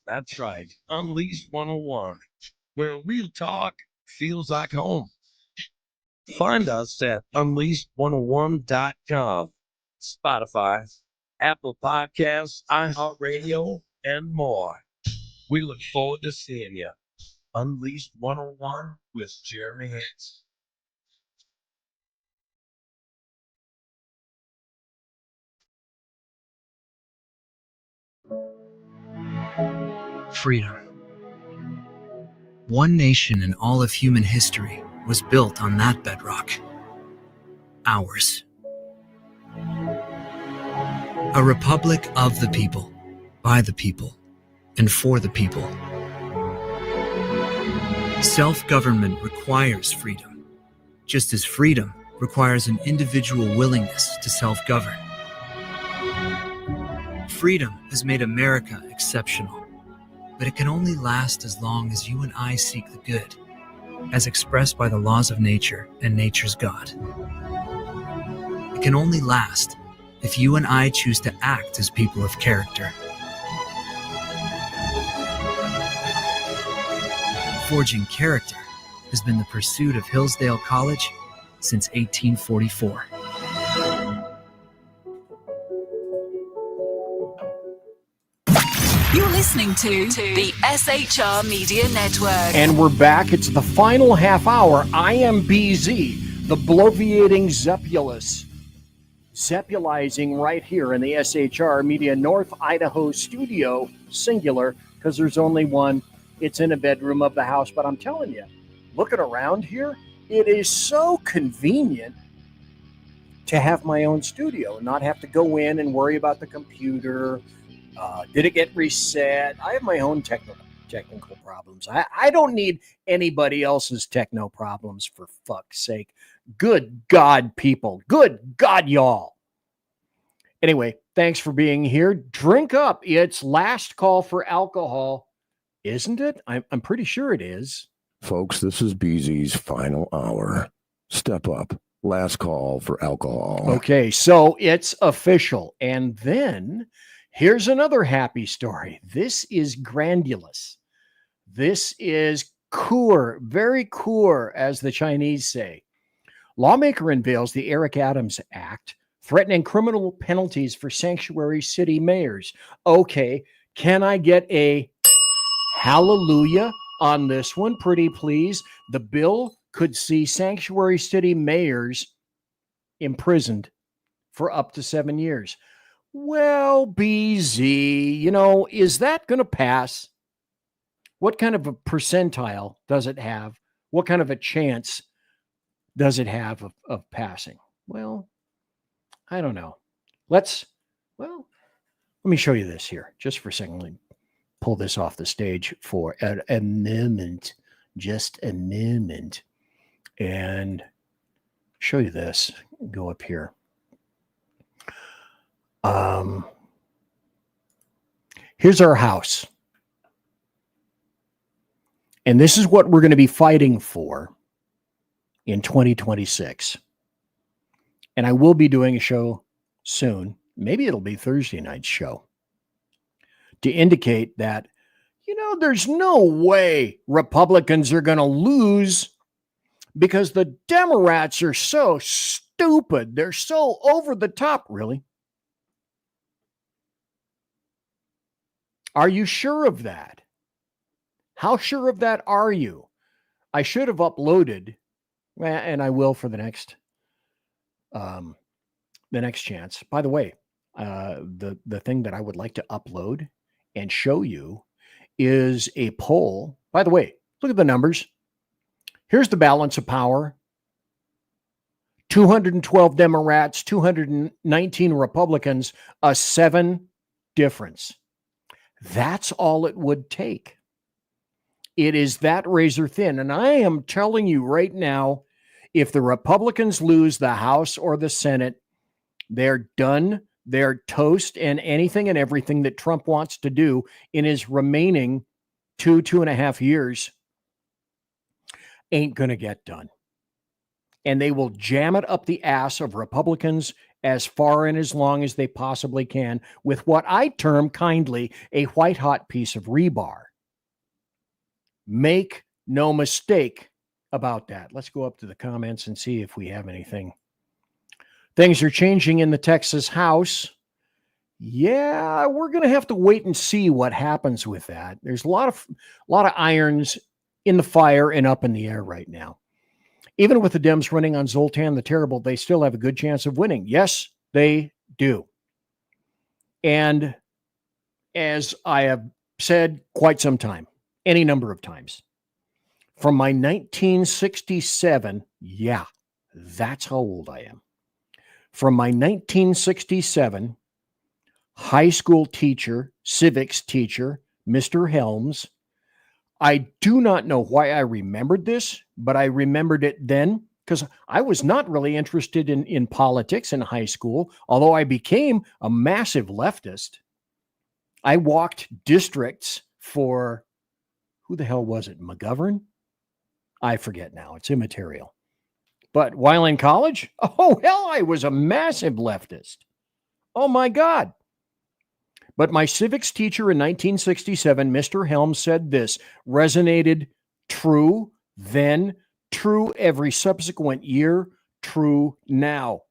That's right, Unleashed 101, where real talk feels like home. Find us at unleashed101.com, Spotify, Apple Podcasts, iHeartRadio, and more. We look forward to seeing you. Unleashed 101 with Jeremy Hansen. Freedom. One nation in all of human history was built on that bedrock. Ours. A republic of the people, by the people, and for the people. Self-government requires freedom, just as freedom requires an individual willingness to self-govern. Freedom has made America exceptional, but it can only last as long as you and I seek the good, as expressed by the laws of nature and nature's God. It can only last if you and I choose to act as people of character. Forging character has been the pursuit of Hillsdale College since 1844. You're listening to the SHR Media Network. And we're back. It's the final half hour. I am BZ, the bloviating Zeppulus. Zeppulizing right here in the SHR Media North Idaho studio, singular, because there's only one. It's in a bedroom of the house. But I'm telling you, looking around here, it is so convenient to have my own studio and not have to go in and worry about the computer. Did it get reset? I have my own technical problems. I don't need anybody else's techno problems, for fuck's sake. Good God, people. Good God, y'all. Anyway, thanks for being here. Drink up. It's last call for alcohol, isn't it? I'm pretty sure it is. Folks, this is BZ's final hour. Step up. Last call for alcohol. Okay, so it's official. And then here's another happy story. This is grandulous. This is cool, very cool, as the Chinese say. Lawmaker unveils the Eric Adams Act, threatening criminal penalties for sanctuary city mayors. Okay, can I get a hallelujah on this one, pretty please? The bill could see sanctuary city mayors imprisoned for up to 7 years. Well, BZ, is that going to pass? What kind of a percentile does it have? What kind of a chance does it have of passing? Well, I don't know. Let me show you this here just for a second. Let me pull this off the stage for a moment, just a moment, and show you this. Go up here. Here's our house. And this is what we're going to be fighting for in 2026. And I will be doing a show soon. Maybe it'll be Thursday night's show to indicate that, there's no way Republicans are going to lose because the Demorats are so stupid. They're so over the top, really. Are you sure of that? How sure of that are you? I should have uploaded, and I will for the next chance. By the way, the thing that I would like to upload and show you is a poll. By the way, look at the numbers. Here's the balance of power. 212 Demorats, 219 Republicans, a 7 difference. That's all it would take. It is that razor thin. And I am telling you right now, if the Republicans lose the House or the Senate, they're done. They're toast, and anything and everything that Trump wants to do in his remaining 2.5 years ain't going to get done. And they will jam it up the ass of Republicans as far and as long as they possibly can with what I term kindly a white hot piece of rebar. Make no mistake about that. Let's go up to the comments and see if we have anything. Things are changing in the Texas House. Yeah, we're going to have to wait and see what happens with that. There's a lot of irons in the fire and up in the air right now. Even with the Dems running on Zoltan the Terrible, they still have a good chance of winning. Yes, they do. And as I have said quite some time, any number of times, from my 1967, yeah, that's how old I am. From my 1967 high school teacher, civics teacher, Mr. Helms, I do not know why I remembered this, but I remembered it then because I was not really interested in politics in high school, although I became a massive leftist. I walked districts for, who the hell was it? McGovern? I forget now. It's immaterial. But while in college, oh, hell, I was a massive leftist. Oh, my God. But my civics teacher in 1967, Mr. Helms, said this resonated true then, true every subsequent year, true now.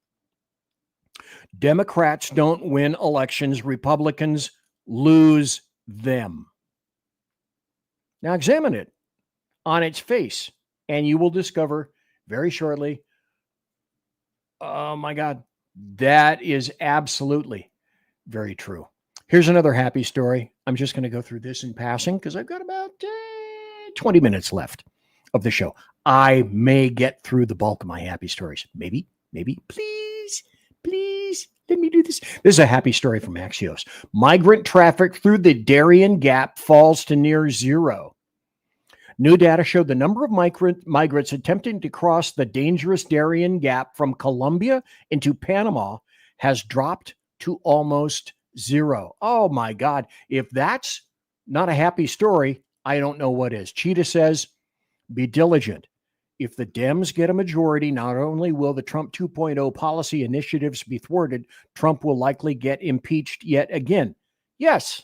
Democrats don't win elections, Republicans lose them. Now examine it on its face, and you will discover very shortly, oh my God, that is absolutely very true. Here's another happy story. I'm just going to go through this in passing because I've got about 20 minutes left of the show. I may get through the bulk of my happy stories. Maybe, please, let me do this. This is a happy story from Axios. Migrant traffic through the Darien Gap falls to near zero. New data showed the number of migrants attempting to cross the dangerous Darien Gap from Colombia into Panama has dropped to almost zero. Oh my God. If that's not a happy story, I don't know what is. Cheetah says, be diligent. If the Dems get a majority, not only will the Trump 2.0 policy initiatives be thwarted, Trump will likely get impeached yet again. Yes.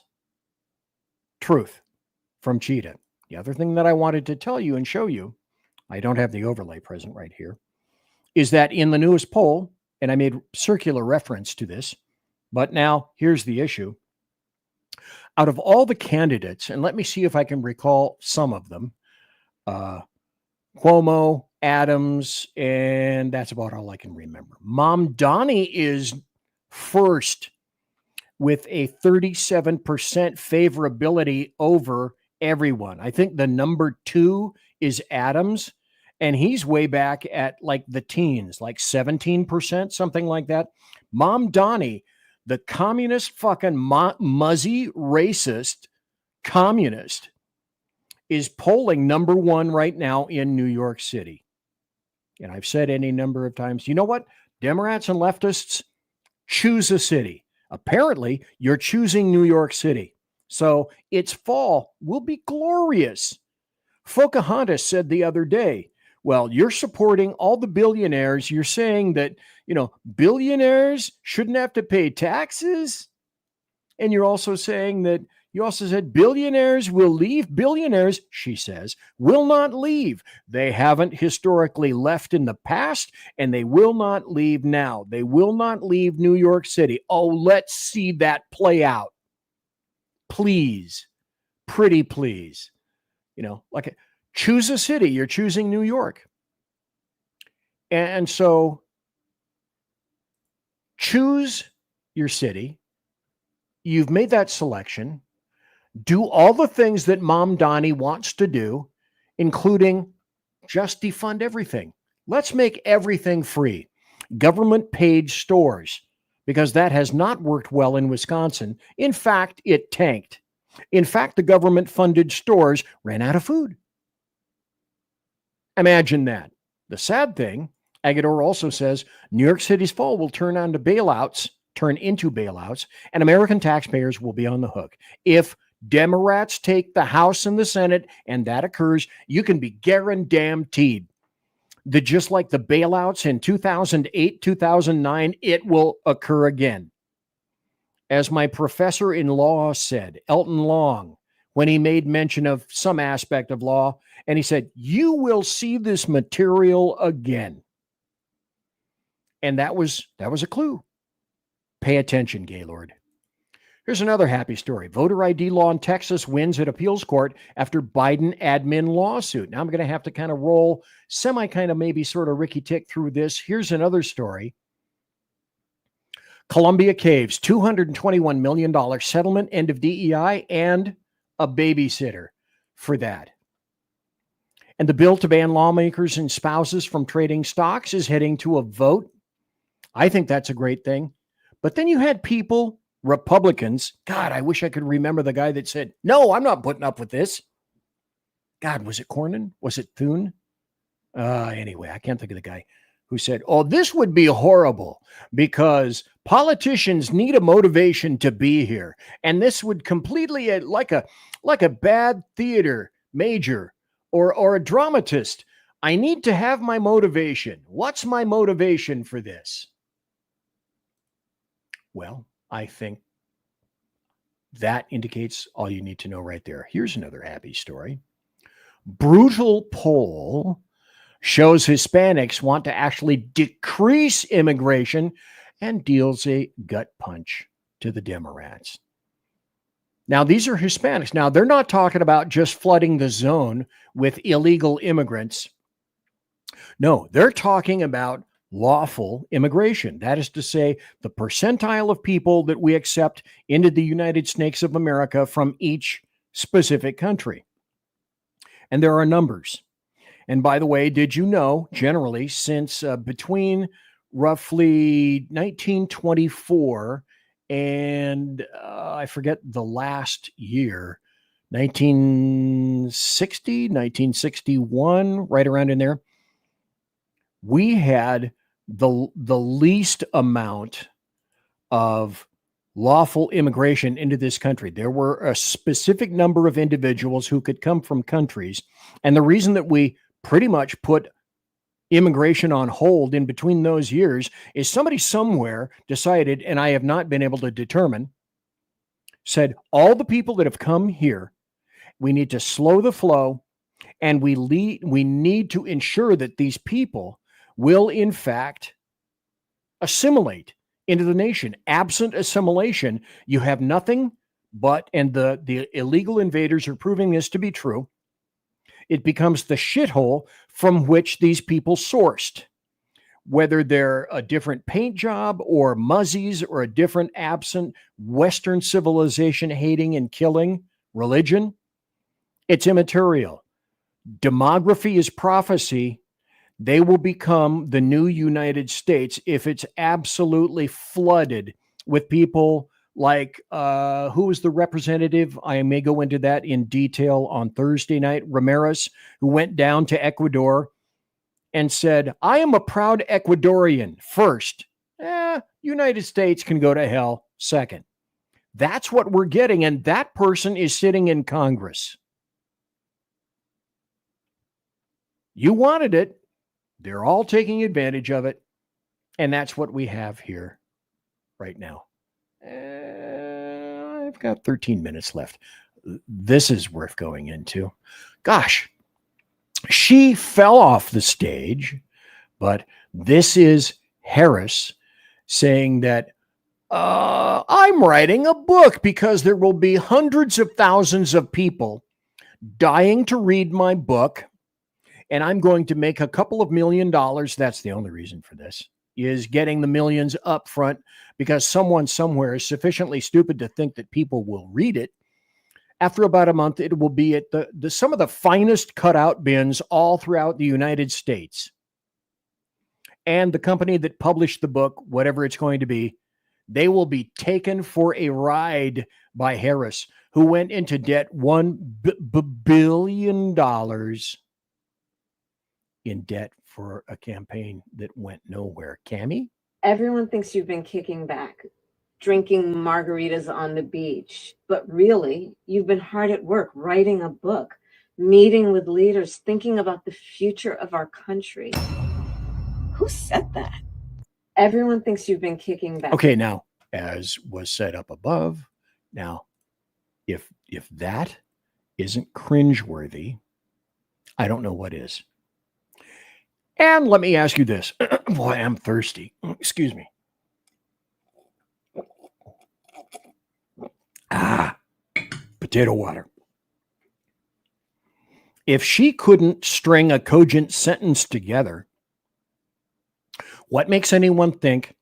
Truth from Cheetah. The other thing that I wanted to tell you and show you, I don't have the overlay present right here, is that in the newest poll, and I made circular reference to this, but now here's the issue. Out of all the candidates, and let me see if I can recall some of them, Cuomo, Adams, and that's about all I can remember. Mamdani is first with a 37% favorability over everyone. I think the number 2 is Adams, and he's way back at like the teens, like 17%, something like that. Mamdani, the communist fucking muzzy racist communist, is polling number 1 right now in New York City. And I've said any number of times, you know what? Demorats and leftists, choose a city. Apparently, you're choosing New York City. So its fall will be glorious. Pocahontas said the other day, well, you're supporting all the billionaires. You're saying that, billionaires shouldn't have to pay taxes. And you're also saying that you also said billionaires will leave. Billionaires, she says, will not leave. They haven't historically left in the past, and they will not leave now. They will not leave New York City. Oh, let's see that play out. Please, pretty please. Choose a city. You're choosing New York. And so choose your city. You've made that selection. Do all the things that Mamdani wants to do, including just defund everything. Let's make everything free. Government paid stores, because that has not worked well in Wisconsin. In fact, it tanked. In fact, the government funded stores ran out of food. Imagine that. The sad thing, Agador also says, New York City's fall will turn into bailouts, and American taxpayers will be on the hook. If Demorats take the House and the Senate, and that occurs, you can be guaranteed that just like the bailouts in 2008, 2009, it will occur again. As my professor in law said, Elton Long, when he made mention of some aspect of law, and he said, you will see this material again. And that was a clue. Pay attention, Gaylord. Here's another happy story. Voter ID law in Texas wins at appeals court after Biden admin lawsuit. Now I'm going to have to kind of roll maybe sort of Ricky Tick through this. Here's another story. Columbia Caves, $221 million settlement, end of DEI, and a babysitter for that. And the bill to ban lawmakers and spouses from trading stocks is heading to a vote. I think that's a great thing. But then you had people, Republicans, God, I wish I could remember the guy that said, no, I'm not putting up with this. God, was it Cornyn? Was it Thune? Anyway, I can't think of the guy who said, "Oh, this would be horrible because politicians need a motivation to be here, and this would completely like a bad theater major or a dramatist. I need to have my motivation. What's my motivation for this?" Well, I think that indicates all you need to know right there. Here's another happy story. Brutal poll shows Hispanics want to actually decrease immigration and deals a gut punch to the Demorats. Now, these are Hispanics. Now, they're not talking about just flooding the zone with illegal immigrants. No, they're talking about lawful immigration. That is to say, the percentile of people that we accept into the United States of America from each specific country. And there are numbers. And by the way, did you know, generally, since between roughly 1924 and I forget the last year, 1960, 1961, right around in there, we had the least amount of lawful immigration into this country. There were a specific number of individuals who could come from countries. And the reason that we pretty much put immigration on hold in between those years is somebody somewhere decided, and I have not been able to determine, said all the people that have come here, we need to slow the flow, and we need to ensure that these people will in fact assimilate into the nation. Absent assimilation, you have nothing but, and the illegal invaders are proving this to be true, it becomes the shithole from which these people sourced. Whether they're a different paint job or muzzies or a different absent Western civilization hating and killing religion, it's immaterial. Demography is prophecy. They will become the new United States if it's absolutely flooded with people like, who was the representative? I may go into that in detail on Thursday night. Ramirez, who went down to Ecuador and said, I am a proud Ecuadorian. First, United States can go to hell. Second. That's what we're getting. And that person is sitting in Congress. You wanted it. They're all taking advantage of it. And that's what we have here right now. I've got 13 minutes left. This is worth going into. Gosh, she fell off the stage, but this is Harris saying that I'm writing a book because there will be hundreds of thousands of people dying to read my book. And I'm going to make a couple of $1 million. That's the only reason for this, is getting the millions up front because someone somewhere is sufficiently stupid to think that people will read it. After about a month, it will be at some of the finest cutout bins all throughout the United States. And the company that published the book, whatever it's going to be, they will be taken for a ride by Harris, who went into debt $1 billion in debt for a campaign that went nowhere. Cammie? Everyone thinks you've been kicking back, drinking margaritas on the beach. But really, you've been hard at work writing a book, meeting with leaders, thinking about the future of our country. Who said that? Everyone thinks you've been kicking back. Okay, now, as was set up above, now, if that isn't cringeworthy, I don't know what is. And let me ask you this. Boy, I'm thirsty. Excuse me. Potato water. If she couldn't string a cogent sentence together, what makes anyone think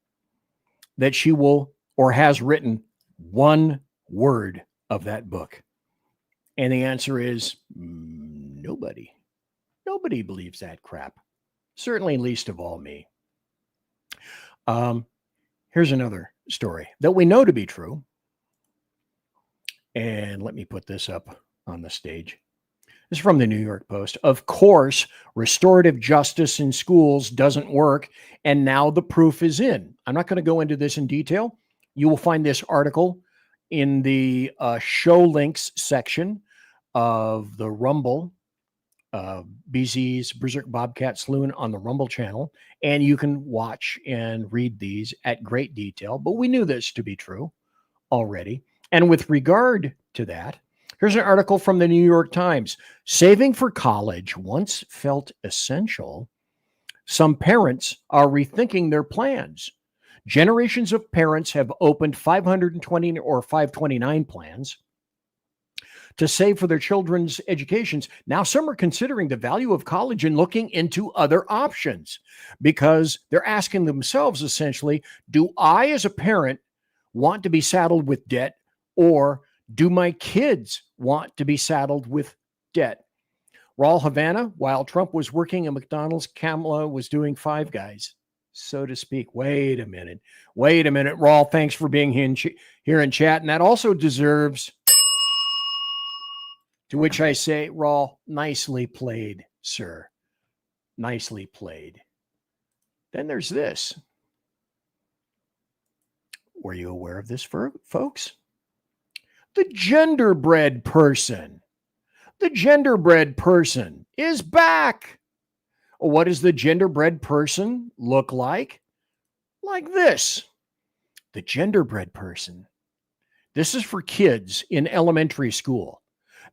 that she will or has written one word of that book? And the answer is nobody. Nobody believes that crap. Certainly least of all me. Here's another story that we know to be true. And let me put this up on the stage. This is from the New York Post. Of course, restorative justice in schools doesn't work, and now the proof is in. I'm not going to go into this in detail. You will find this article in the show links section of the Rumble, BZ's Berserk Bobcat Saloon on the Rumble channel, and you can watch and read these at great detail. But we knew this to be true already. And with regard to that, here's an article from the New York Times. Saving for college once felt essential. Some parents are rethinking their plans. Generations of parents have opened 520 or 529 plans to save for their children's educations. Now, some are considering the value of college and looking into other options because they're asking themselves, essentially, do I, as a parent, want to be saddled with debt, or do my kids want to be saddled with debt? Raul Havana, while Trump was working at McDonald's, Kamala was doing Five Guys, so to speak. Wait a minute, Raul. Thanks for being here in chat. And that also deserves, to which I say, Raul, nicely played, sir. Nicely played. Then there's this. Were you aware of this, folks? The genderbread person. The genderbread person is back. What does the genderbread person look like? Like this. The genderbread person. This is for kids in elementary school.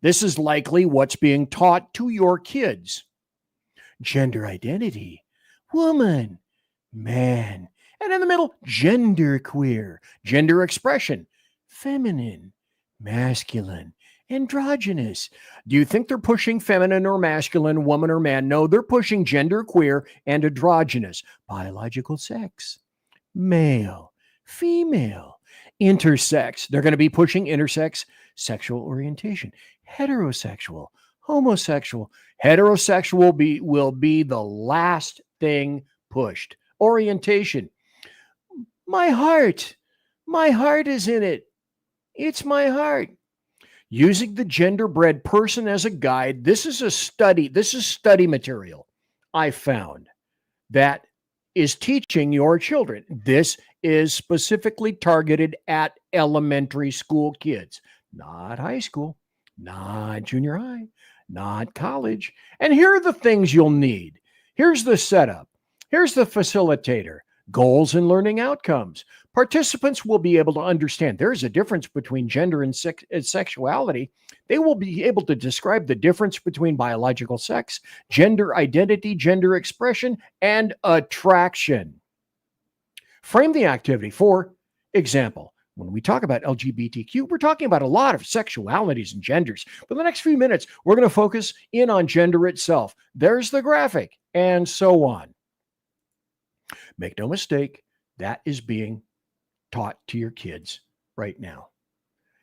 This is likely what's being taught to your kids. Gender identity. Woman. Man. And in the middle, genderqueer. Gender expression. Feminine. Masculine. Androgynous. Do you think they're pushing feminine or masculine, woman or man? No, they're pushing genderqueer and androgynous. Biological sex. Male. Female. Intersex. They're going to be pushing intersex. Sexual orientation. Heterosexual. Homosexual. Heterosexual will be the last thing pushed. Orientation. My heart. My heart is in it. It's my heart. Using the genderbread person as a guide. This is a study. This is study material I found that is teaching your children. This is specifically targeted at elementary school kids, not high school, not junior high, not college. And here are the things you'll need. Here's the setup. Here's the facilitator. Goals and learning outcomes. Participants will be able to understand there is a difference between gender and sexuality. They will be able to describe the difference between biological sex, gender identity, gender expression, and attraction. Frame the activity. For example, when we talk about LGBTQ, we're talking about a lot of sexualities and genders. For the next few minutes, we're going to focus in on gender itself. There's the graphic, and so on. Make no mistake, that is being taught to your kids right now.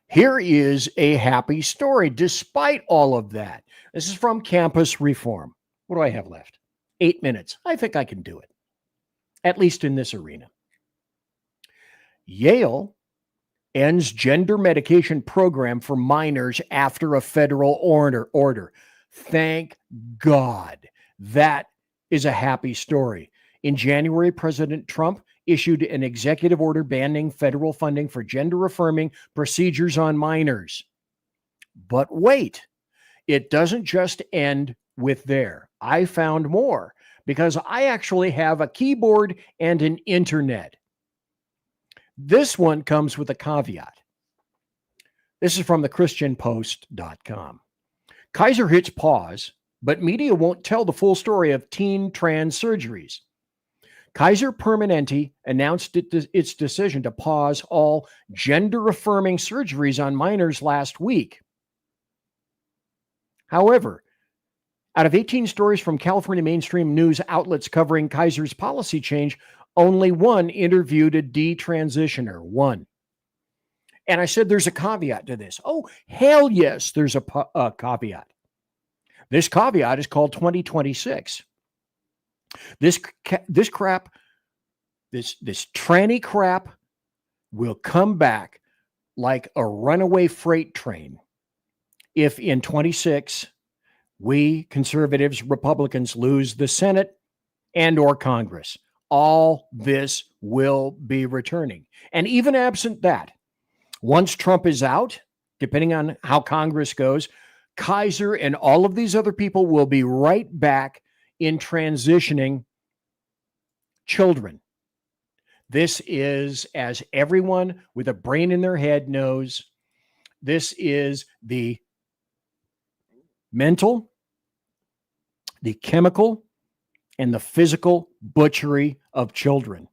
Here is a happy story despite all of that. This is from Campus Reform. What do I have left? 8 minutes. I think I can do it, at least in this arena. Yale ends gender medication program for minors after a federal order. Thank God. That is a happy story. In January, President Trump issued an executive order banning federal funding for gender-affirming procedures on minors. But wait, it doesn't just end with there. I found more because I actually have a keyboard and an internet. This one comes with a caveat. This is from thechristianpost.com. Kaiser hits pause, but media won't tell the full story of teen trans surgeries. Kaiser Permanente announced its decision to pause all gender-affirming surgeries on minors last week. However, out of 18 stories from California mainstream news outlets covering Kaiser's policy change, only one interviewed a detransitioner. One. And I said there's a caveat to this. Oh, hell yes, there's a caveat. This caveat is called 2026. This crap, this tranny crap will come back like a runaway freight train if in 26 we conservatives, Republicans lose the Senate and or Congress, all this will be returning. And even absent that, once Trump is out, depending on how Congress goes, Kaiser and all of these other people will be right back in transitioning children. This is, as everyone with a brain in their head knows, this is the mental, the chemical, and the physical butchery of children,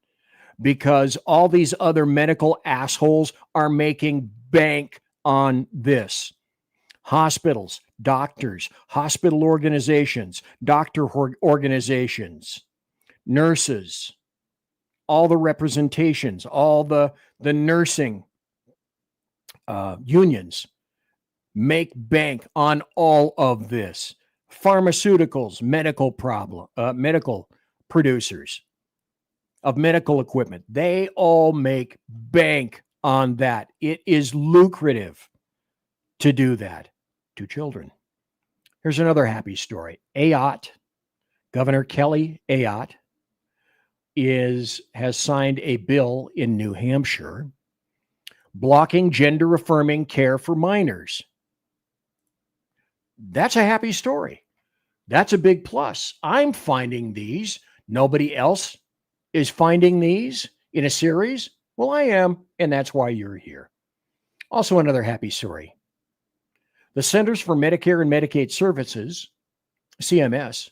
because all these other medical assholes are making bank on this. Hospitals, doctors, hospital organizations, doctor organizations, nurses, all the representations, all the nursing unions make bank on all of this. Pharmaceuticals, medical producers of medical equipment, they all make bank on that. It is lucrative to do that to children. Here's another happy story. Ayotte, Governor Kelly Ayotte, has signed a bill in New Hampshire blocking gender-affirming care for minors. That's a happy story. That's a big plus. I'm finding these. Nobody else is finding these in a series. Well, I am, and that's why you're here. Also, another happy story. The Centers for Medicare and Medicaid Services, CMS,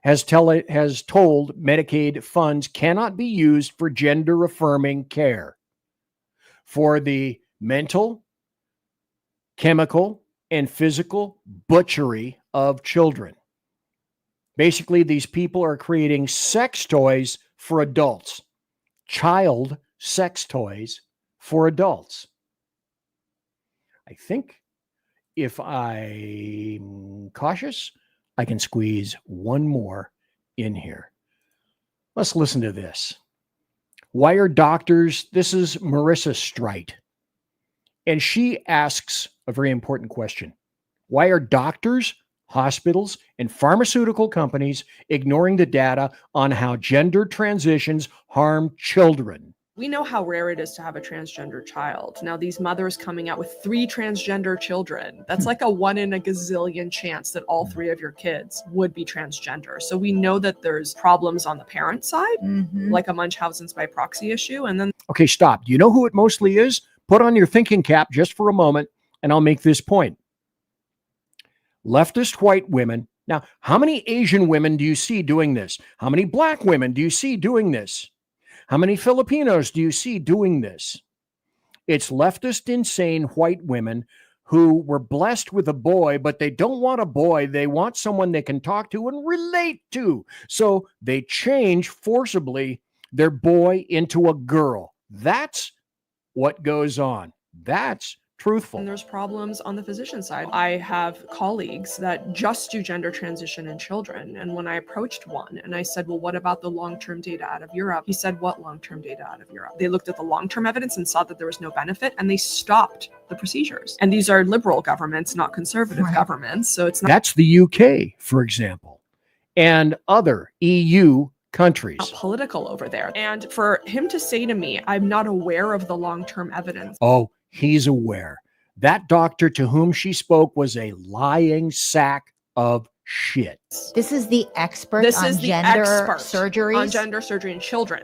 has told Medicaid funds cannot be used for gender-affirming care for the mental, chemical, and physical butchery of children. Basically, these people are creating sex toys for adults, child sex toys for adults. I think if I'm cautious, I can squeeze one more in here. Let's listen to this. Why are doctors? This is Marissa Streit, and she asks a very important question. Why are doctors, hospitals, and pharmaceutical companies ignoring the data on how gender transitions harm children? We know how rare it is to have a transgender child. Now, these mothers coming out with 3 transgender children, that's like a 1 in a gazillion chance that all 3 of your kids would be transgender. So we know that there's problems on the parent side, like a Munchausen's by proxy issue. And then, okay, stop. Do you know who it mostly is? Put on your thinking cap just for a moment, and I'll make this point. Leftist white women. Now, how many Asian women do you see doing this? How many black women do you see doing this? How many Filipinos do you see doing this? It's leftist, insane white women who were blessed with a boy, but they don't want a boy. They want someone they can talk to and relate to. So they change forcibly their boy into a girl. That's what goes on. That's truthful. and there's problems on the physician side. I have colleagues that just do gender transition in children. And when I approached one and I said, well, what about the long-term data out of Europe? He said, what long-term data out of Europe? They looked at the long-term evidence and saw that there was no benefit, and they stopped the procedures. And these are liberal governments, not conservative governments. So it's not. That's the UK, for example, and other EU countries. Not political over there. And for him to say to me, I'm not aware of the long-term evidence. Oh, he's aware. That doctor to whom she spoke was a lying sack of shit. This is the expert on gender surgeries? On gender surgery in children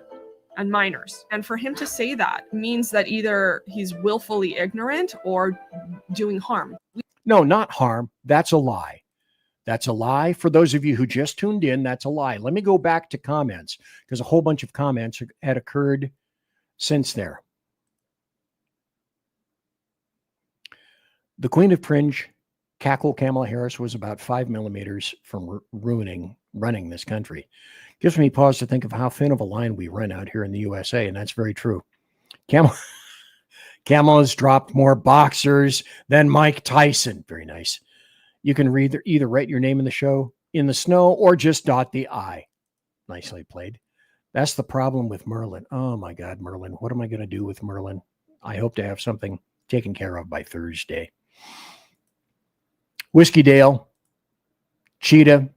and minors. And for him to say that means that either he's willfully ignorant or doing harm. No, not harm. That's a lie. That's a lie. For those of you who just tuned in, that's a lie. Let me go back to comments, because a whole bunch of comments had occurred since there. The Queen of Cringe, cackle Kamala Harris, was about 5 millimeters from running this country. Gives me pause to think of how thin of a line we run out here in the USA, and that's very true. Kamala's dropped more boxers than Mike Tyson. Very nice. You can either write your name in the show in the snow or just dot the I. Nicely played. That's the problem with Merlin. Oh my God, Merlin. What am I going to do with Merlin? I hope to have something taken care of by Thursday. Whiskey Dale, Cheetah.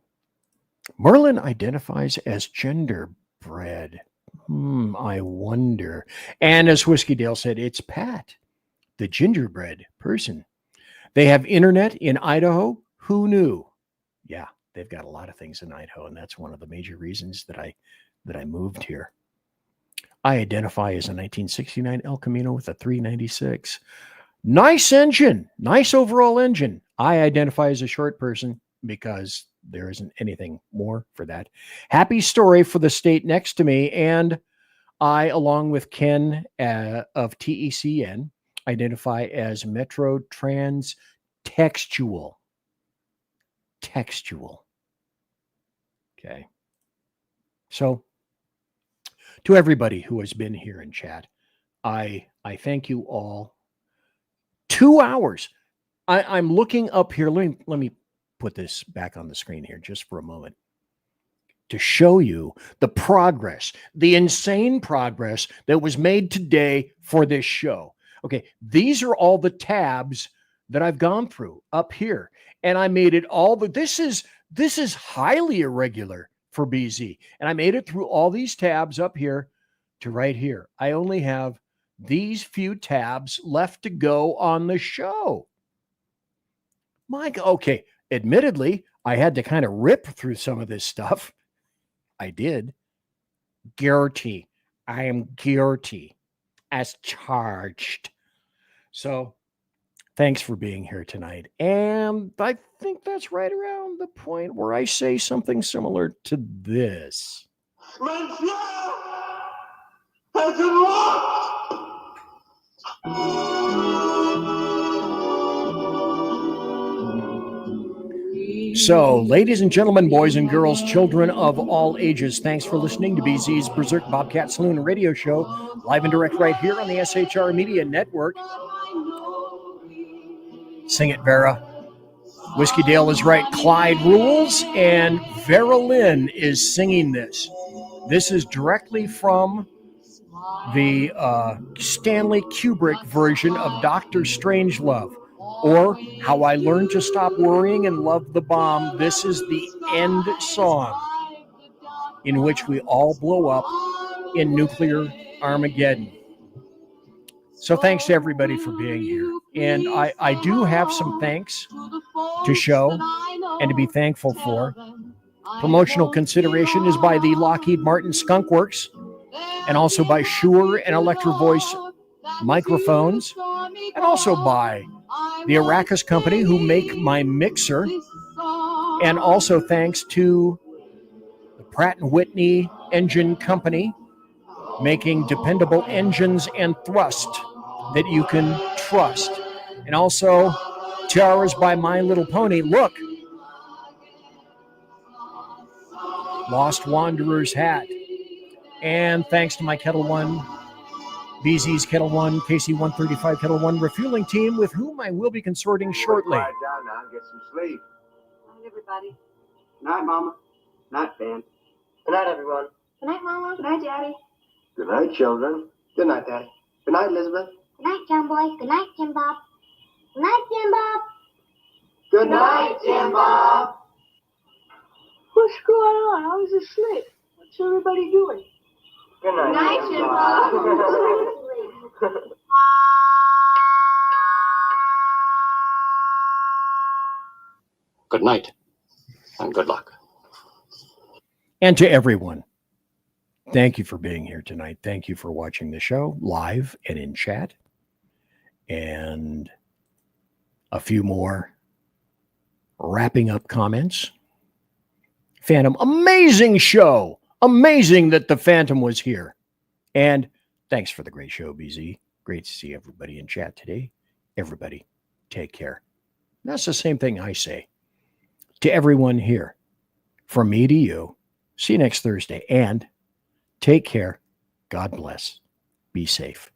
Merlin identifies as genderbread. I wonder. And as Whiskey Dale said, it's Pat, the gingerbread person. They have internet in Idaho. Who knew? Yeah, they've got a lot of things in Idaho, and that's one of the major reasons that I moved here. I identify as a 1969 El Camino with a 396. Nice engine, nice overall engine. I identify as a short person because there isn't anything more for that. Happy story for the state next to me. And I, along with Ken of TECN, identify as Metro Trans Textual. Textual. Okay. So, to everybody who has been here in chat, I thank you all. 2 hours. I'm looking up here. Let me put this back on the screen here just for a moment to show you the progress, the insane progress that was made today for this show. Okay, these are all the tabs that I've gone through up here, and I made it all. But this is highly irregular for BZ, and I made it through all these tabs up here to right here. I only have these few tabs left to go on the show. Mike, okay. Admittedly, I had to kind of rip through some of this stuff. I did. Guilty. I am guilty as charged. So thanks for being here tonight. And I think that's right around the point where I say something similar to this. So, ladies and gentlemen, boys and girls, children of all ages, thanks for listening to BZ's Berserk Bobcat Saloon radio show, live and direct right here on the SHR Media Network. Sing it, Vera. Whiskey Dale is right. Clyde rules, and Vera Lynn is singing this. This is directly from the Stanley Kubrick version of Dr. Strangelove, or How I Learned to Stop Worrying and Love the Bomb. This is the end song in which we all blow up in nuclear Armageddon. So thanks to everybody for being here. And I do have some thanks to show and to be thankful for. Promotional consideration is by the Lockheed Martin Skunk Works, and also by Shure and Electro Voice microphones, and also by the Arrakis Company, who make my mixer, and also thanks to the Pratt & Whitney Engine Company, making dependable engines and thrust that you can trust. And also tiaras by My Little Pony. Look, Lost Wanderer's hat. And thanks to my Kettle One, BZ's Kettle One, KC-135 Kettle One refueling team, with whom I will be consorting shortly. Quiet down now and get some sleep. Good night, everybody. Good night, Mama. Good night, Ben. Good night, everyone. Good night, Mama. Good night, Daddy. Good night, children. Good night, Daddy. Good night, Elizabeth. Good night, John Boy. Good night, Jim Bob. Good night, Jim Bob. Good night, Jim Bob. What's going on? I was asleep. What's everybody doing? Good night, Good night, Jim Bob. Good night, and good luck. And to everyone, thank you for being here tonight. Thank you for watching the show live and in chat. And a few more wrapping up comments. Phantom, amazing show. Amazing that the Phantom was here. And thanks for the great show, BZ. Great to see everybody in chat today. Everybody, take care. That's the same thing I say to everyone here. From me to you, see you next Thursday. And take care. God bless. Be safe.